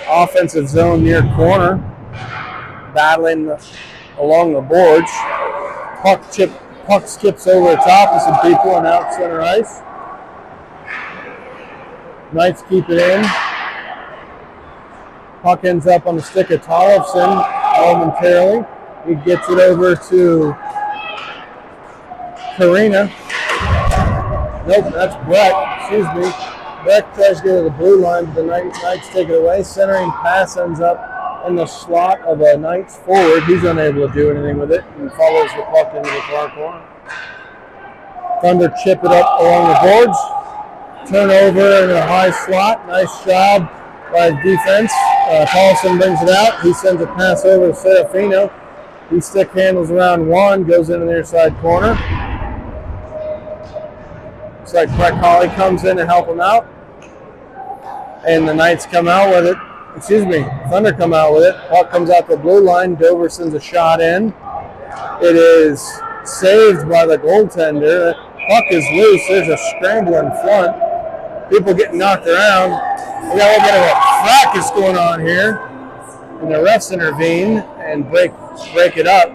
offensive zone near corner, battling along the boards. Puck skips over the top of some people and out center ice. Knights keep it in. Puck ends up on the stick of Tollefson momentarily. He gets it over to Karina. Nope, that's Breck. Excuse me. Breck tries to go to the blue line, but the Knights take it away. Centering pass ends up in the slot of a Knights forward. He's unable to do anything with it and follows the puck into the far corner. Thunder chip it up along the boards. Turnover in a high slot. Nice job by defense. Paulson brings it out. He sends a pass over to Serafino. He stick handles around one, goes into the near side corner. Looks like Breck Hawley comes in to help him out. And the Knights come out with it. Thunder come out with it. Puck comes out the blue line. Dover sends a shot in. It is saved by the goaltender. Puck is loose. There's a scramble in front. People getting knocked around. We got a little bit of a fracas going on here. And the refs intervene and break it up.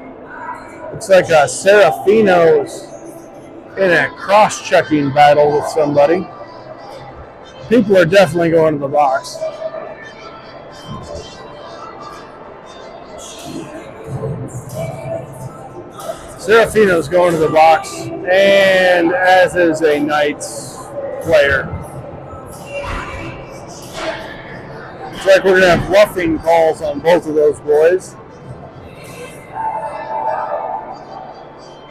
Looks like Serafino's in a cross-checking battle with somebody. People are definitely going to the box. Serafino's going to the box, and as is a Knights player. Looks like we're going to have roughing calls on both of those boys.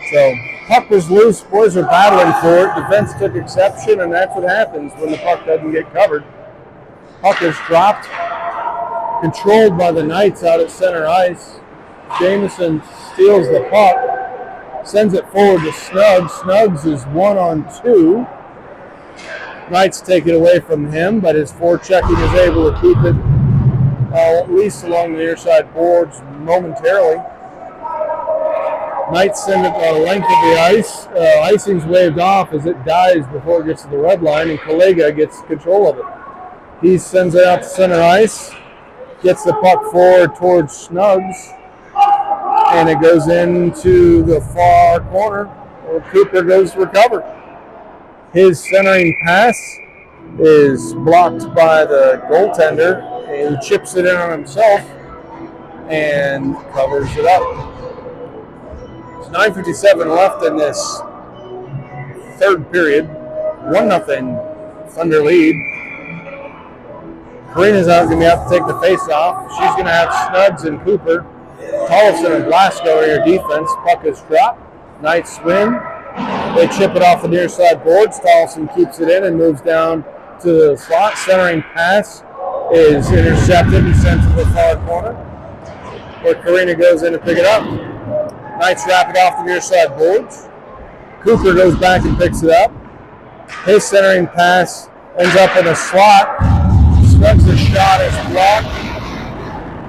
So, puck was loose. Boys are battling for it. Defense took exception, and that's what happens when the puck doesn't get covered. Puck is dropped, controlled by the Knights out at center ice. Jamison steals the puck, sends it forward to Snuggs. Snuggs is 1-on-2. Knights take it away from him, but his forechecking is able to keep it at least along the near side boards momentarily. Knights send it the length of the ice. Icing's waved off as it dies before it gets to the red line, and Kalega gets control of it. He sends it out to center ice, gets the puck forward towards Snuggs, and it goes into the far corner where Cooper goes to recover. His centering pass is blocked by the goaltender, and he chips it in on himself and covers it up. There's 9:57 left in this third period. 1-0 Thunder lead. Karina's going to be out to take the face off. She's going to have Snuggs and Cooper. Tollefson and Blasco are your defense. Puck is dropped. Knights win. They chip it off the near side boards. Tollefson keeps it in and moves down to the slot. Centering pass is intercepted and sent to the far corner, where Karina goes in to pick it up. Knights wrap it off the near side boards. Cooper goes back and picks it up. His centering pass ends up in a slot. Snuggs' shot is blocked.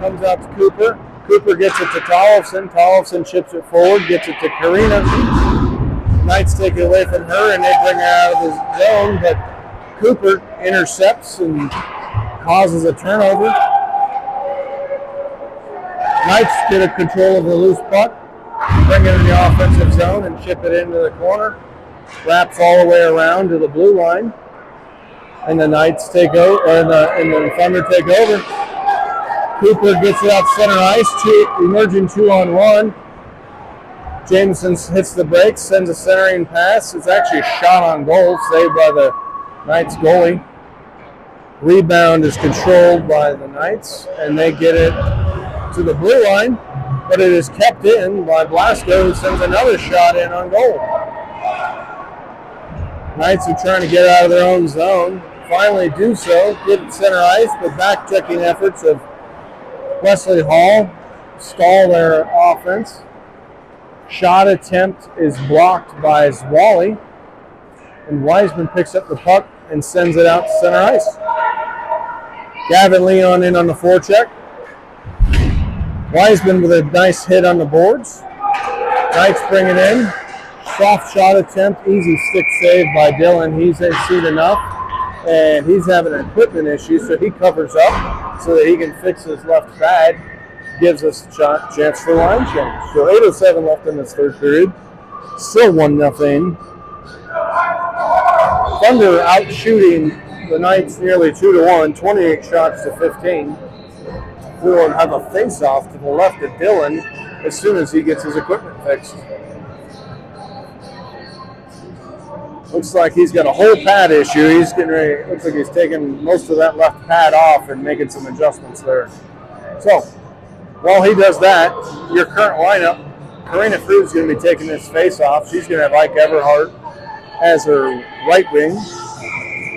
Comes out to Cooper. Cooper gets it to Tollefson. Tollefson chips it forward, gets it to Karina. Knights take it away from her, and they bring her out of the zone, but Cooper intercepts and causes a turnover. Knights get a control of the loose puck, bring it in the offensive zone, and chip it into the corner. wraps all the way around to the blue line, and the Knights take over, and the Thunder take over. Cooper gets it out center ice, emerging 2-on-1. Jameson hits the brakes, sends a centering pass. It's actually a shot on goal, saved by the Knights goalie. Rebound is controlled by the Knights, and they get it to the blue line, but it is kept in by Blasco, who sends another shot in on goal. Knights are trying to get out of their own zone. Finally do so, get it center ice, but back-checking efforts of Wesley Hall stall their offense. Shot attempt is blocked by Zwally, and Wiseman picks up the puck and sends it out to center ice. Gavin Leon in on the forecheck. Wiseman with a nice hit on the boards. Knights bring it in. Soft shot attempt, easy stick save by Dylan. He's seen enough, and he's having an equipment issue, so he covers up so that he can fix his left pad. Gives us a chance for line change. So 8:07 left in this third period. Still 1-0. Thunder out shooting the Knights nearly 2-1, 28 shots to 15. We will have a face-off to the left of Dylan as soon as he gets his equipment fixed. Looks like he's got a whole pad issue. He's getting ready. Looks like he's taking most of that left pad off and making some adjustments there. So, while he does that, your current lineup, Karina Fruit is going to be taking this face-off. She's going to have Ike Everhart as her right wing.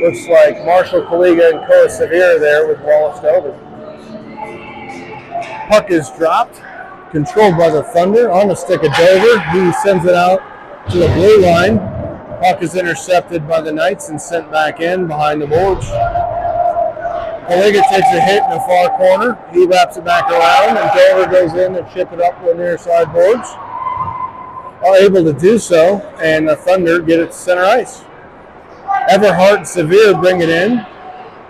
Looks like Marshall Kaliga and Koa Severe there with Wallace Dover. Puck is dropped, controlled by the Thunder on the stick of Dover. He sends it out to the blue line. Puck is intercepted by the Knights and sent back in behind the boards. Kaliga takes a hit in the far corner. He wraps it back around, and Dover goes in and chip it up to the near side boards. Are able to do so, and the Thunder get it to center ice. Everhart and Severe bring it in.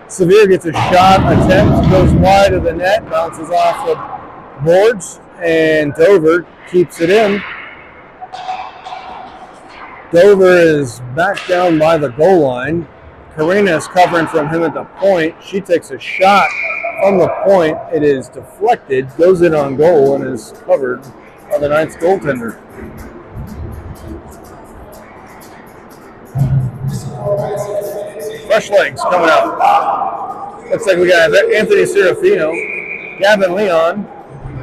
Severe gets a shot attempt, goes wide of the net, bounces off the boards, and Dover keeps it in. Dover is back down by the goal line. Karina is covering from him at the point. She takes a shot from the point. It is deflected, goes in on goal, and is covered by the Knights goaltender. Fresh legs coming up. Looks like we got Anthony Serafino, Gavin Leon,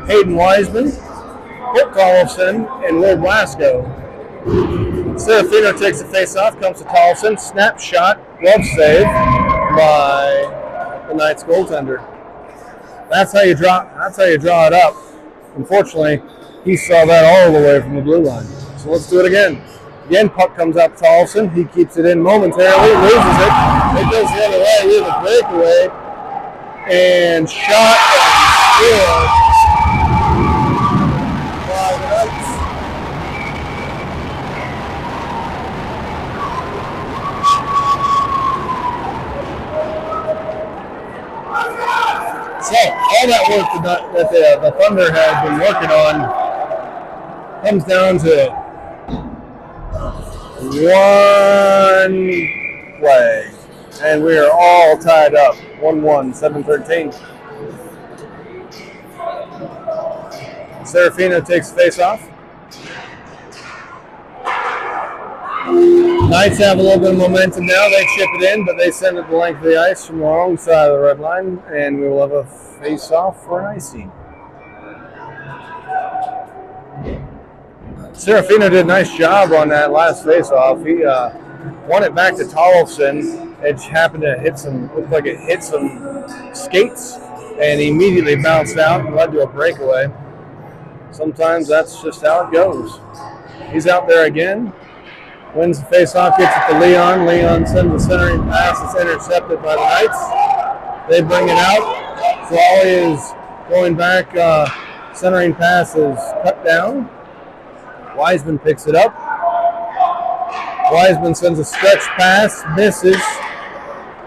Hayden Wiseman, Hope Tollefson, and Will Blasco. Serafino takes the face-off, comes to Tollefson, snap shot, glove save by the Knights goaltender. That's how you draw it up. Unfortunately, he saw that all the way from the blue line. So let's do it again. Again, puck comes up to Tollefson. He keeps it in momentarily, loses it. It goes the other way. We have a breakaway. And shot and score by the Knights. So, all that work that the Thunder have been working on comes down to one play, and we are all tied up. 1-1, 7-13. Serafino takes face-off. Knights have a little bit of momentum now. They chip it in, but they send it the length of the ice from the wrong side of the red line, and we will have a face-off for an icing. Serafino did a nice job on that last face-off. He won it back to Tollefson. It happened to looked like it hit some skates, and he immediately bounced out and led to a breakaway. Sometimes that's just how it goes. He's out there again, wins the face-off, gets it to Leon. Leon sends a centering pass. It's intercepted by the Knights. They bring it out. Zwally is going back. Centering pass is cut down. Wiseman picks it up. Wiseman sends a stretch pass, misses,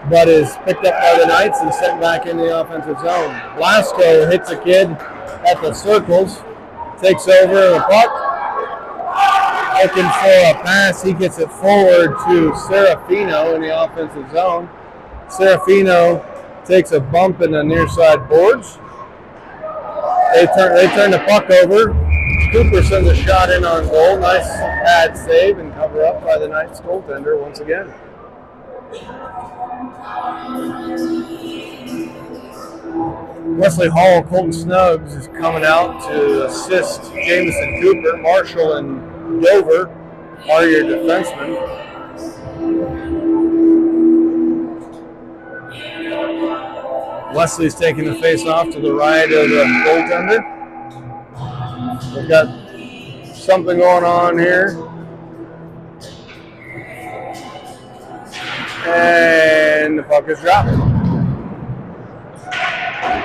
but is picked up by the Knights and sent back in the offensive zone. Blasco hits a kid at the circles, takes over the puck, looking for a pass. He gets it forward to Serafino in the offensive zone. Serafino takes a bump in the near side boards. They turn the puck over. Cooper sends a shot in on goal. Nice pad save and cover up by the Knights goaltender once again. Wesley Hall, Colton Snuggs is coming out to assist Jamison Cooper. Marshall and Dover are your defensemen. Wesley's taking the face off to the right of the goaltender. We've got something going on here. And the puck is dropped.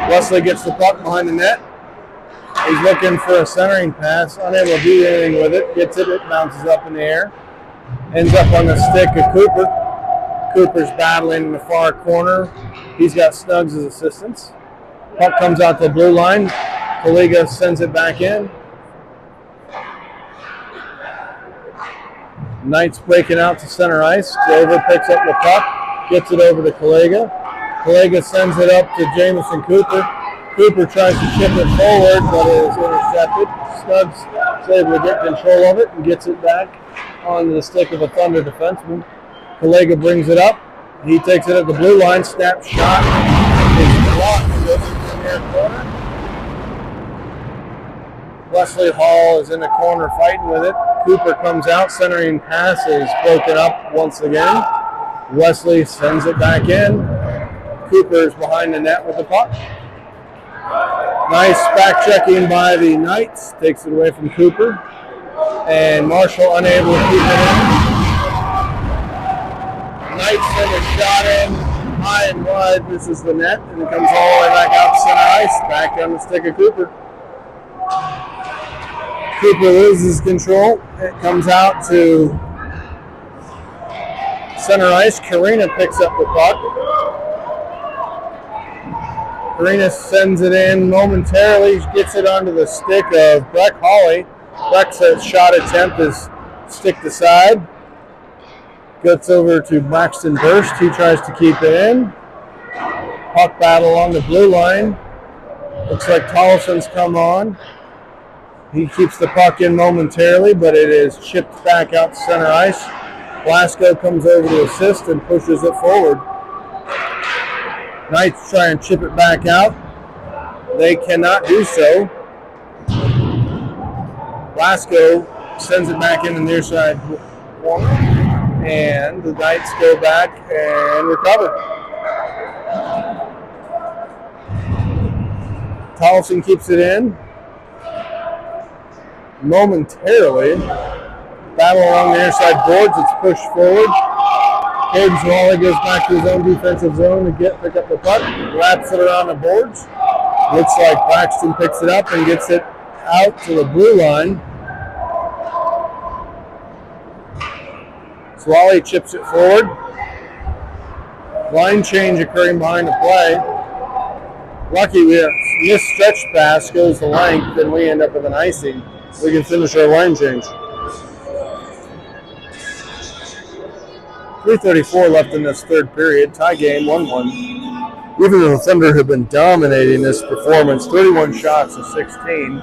Wesley gets the puck behind the net. He's looking for a centering pass, unable to do anything with it. Gets it, it bounces up in the air. Ends up on the stick of Cooper. Cooper's battling in the far corner. He's got Snuggs as assistants. Puck comes out the blue line. Kaliga sends it back in. Knights breaking out to center ice. Dover picks up the puck, gets it over to Kaliga. Kaliga sends it up to Jamison Cooper. Cooper tries to chip it forward, but it is intercepted. Snuggs is able to get control of it and gets it back on the stick of a Thunder defenseman. Kaliga brings it up. He takes it at the blue line. Snap shot is blocked. Goes into the near corner. Wesley Hall is in the corner fighting with it. Cooper comes out. Centering pass is broken up once again. Wesley sends it back in. Cooper is behind the net with the puck. Nice back checking by the Knights. Takes it away from Cooper. And Marshall unable to keep it in. Knights send a shot in high and wide. This is the net, and it comes all the way back out to center ice. Back down the stick of Cooper. Cooper loses control. It comes out to center ice. Karina picks up the puck. Karina sends it in momentarily. Gets it onto the stick of Breck Hawley. Breck's shot attempt is stick to side. Gets over to Braxton Burst. He tries to keep it in. Puck battle on the blue line. Looks like Tollison's come on. He keeps the puck in momentarily, but it is chipped back out to center ice. Blasco comes over to assist and pushes it forward. Knights try and chip it back out. They cannot do so. Blasco sends it back in the near side corner, and the Knights go back and recover. Tollefson keeps it in. Momentarily, battle along the near side boards. It's pushed forward. Hayden Zwally goes back to his own defensive zone to pick up the puck, laps it around the boards. Looks like Braxton picks it up and gets it out to the blue line. Zwally chips it forward. Line change occurring behind the play. Lucky we have missed stretch pass, goes the length, and we end up with an icing. We can finish our line change. 3:34 left in this third period. Tie game, 1-1. Even though the Thunder have been dominating this performance, 31 shots to 16,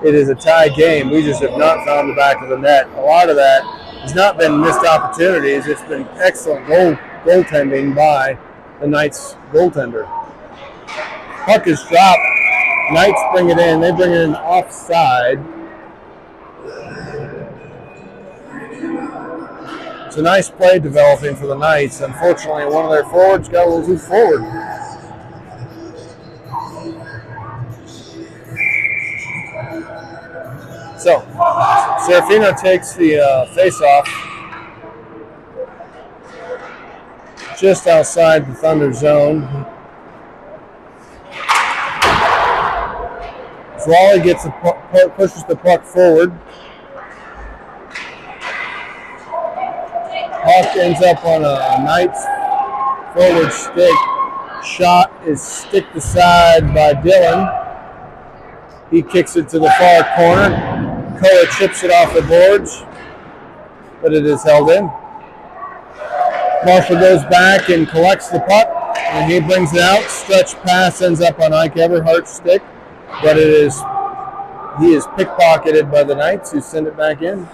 it is a tie game. We just have not found the back of the net. A lot of that has not been missed opportunities. It's been excellent goaltending by the Knights goaltender. Puck is dropped. Knights bring it in. They bring it in offside. It's a nice play developing for the Knights. Unfortunately, one of their forwards got a little too forward. So, Serafino takes the face-off just outside the Thunder zone. Zwally gets pushes the puck forward. Puck ends up on a Knights forward stick. Shot is stick to side by Dillon. He kicks it to the far corner. Koa chips it off the boards, but it is held in. Marshall goes back and collects the puck, and he brings it out. Stretch pass ends up on Ike Everhart's stick, but he is pickpocketed by the Knights, who send it back in.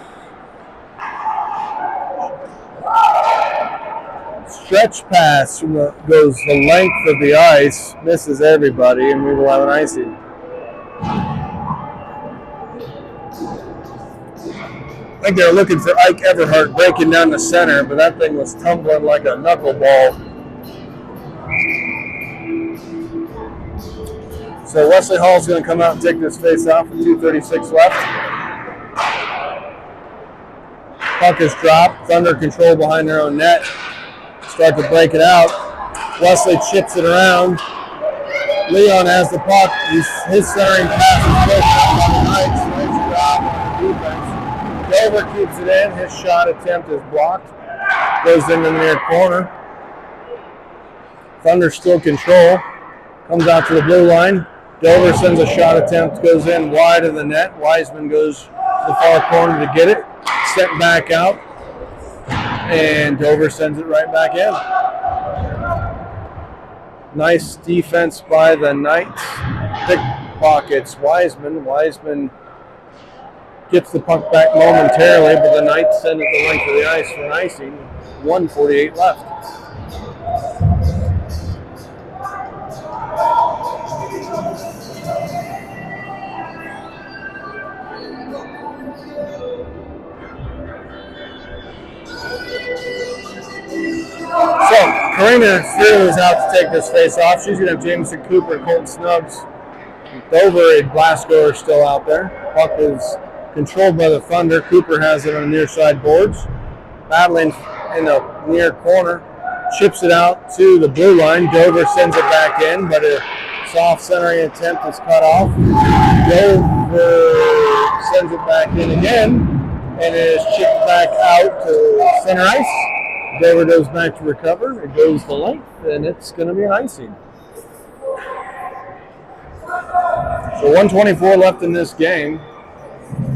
Stretch pass goes the length of the ice, misses everybody, and we will have an icing. I think they're looking for Ike Everhart breaking down the center, but that thing was tumbling like a knuckleball. So Wesley Hall's going to come out and take this face off with 2:36 left. Puck is dropped. Thunder control behind their own net. Start to break it out. Wesley chips it around. Leon has the puck. His centering pass is broken up by the Knights. Nice job on the defense. Dover keeps it in. His shot attempt is blocked. Goes into the near corner. Thunder still control. Comes out to the blue line. Dover sends a shot attempt. Goes in wide of the net. Wiseman goes to the far corner to get it. Sent back out. And Dover sends it right back in. Nice defense by the Knights. Pickpockets Wiseman. Wiseman gets the puck back momentarily, but the Knights send it the length of the ice for an icing. 1:48 left. So, Karina Frew is out to take this face off. She's going to have Jameson Cooper and Colton Snubs. Dover and Blasco are still out there. Puck is controlled by the Thunder. Cooper has it on the near side boards. Battling in the near corner. Chips it out to the blue line. Dover sends it back in, but a soft centering attempt is cut off. Dover sends it back in again, and it is chipped back out to center ice. Dover goes back to recover. It goes the length, and it's going to be an icing. So 1:24 left in this game.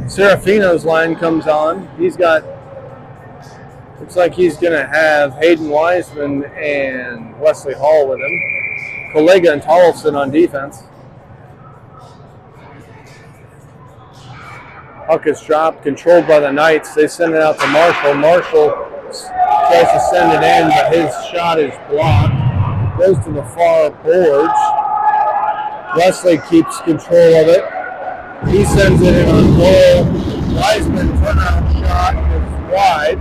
Serafino's line comes on. He's got, looks like he's going to have Hayden Wiseman and Wesley Hall with him. Kollega and Tollefson on defense. Puck is dropped, controlled by the Knights. They send it out to Marshall. Marshall tries to send it in, but his shot is blocked. Goes to the far boards. Wesley keeps control of it. He sends it in on goal. Wiseman turnaround shot is wide.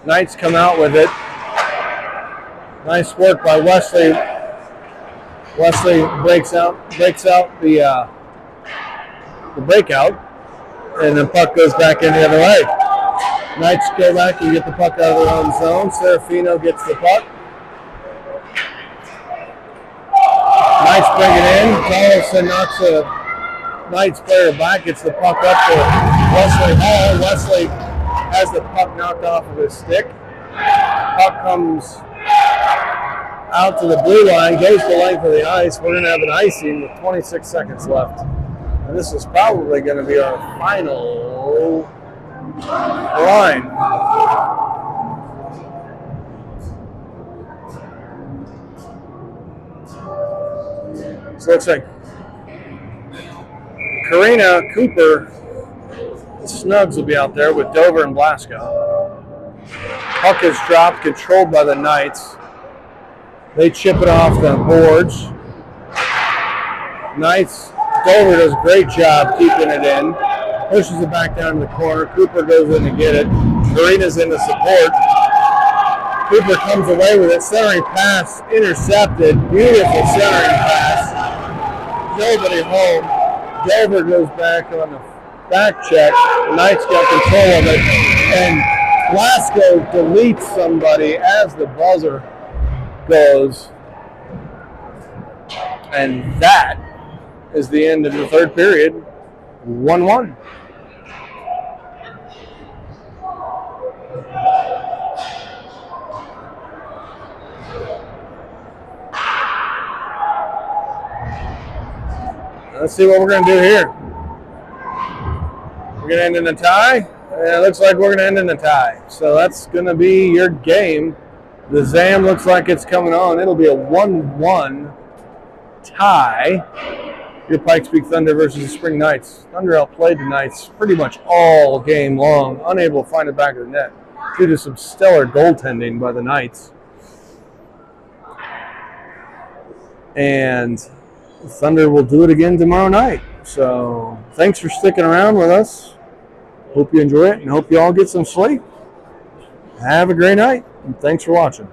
Knights come out with it. Nice work by Wesley. Wesley breaks out the breakout, and the puck goes back in the other way. Knights go back and get the puck out of their own zone. Serafino gets the puck. Knights bring it in. Tollefson knocks a Knights player back, gets the puck up to Wesley Hall. Wesley has the puck knocked off of his stick. Puck comes out to the blue line, goes the length of the ice. We're going to have an icing with 26 seconds left. And this is probably going to be our final line. So it looks like Karina, Cooper, and Snubs will be out there with Dover and Blasco. Puck is dropped, controlled by the Knights. They chip it off the boards. Knights, Dover does a great job keeping it in. Pushes it back down to the corner. Cooper goes in to get it. Karina's in to support. Cooper comes away with it. Centering pass intercepted. Beautiful centering pass. Nobody home. Dover goes back on the back check. The Knights got control of it. And Blasco deletes somebody as the buzzer goes. And that is the end of the third period. 1-1. Let's see what we're going to do here. We're going to end in a tie. It looks like we're going to end in a tie. So that's going to be your game. The ZAM looks like it's coming on. It'll be a 1-1 tie. Your Pikes Peak Thunder versus the Spring Knights. Thunder outplayed the Knights pretty much all game long, unable to find the back of the net due to some stellar goaltending by the Knights. And Thunder will do it again tomorrow night. So thanks for sticking around with us. Hope you enjoy it and hope you all get some sleep. Have a great night, and thanks for watching.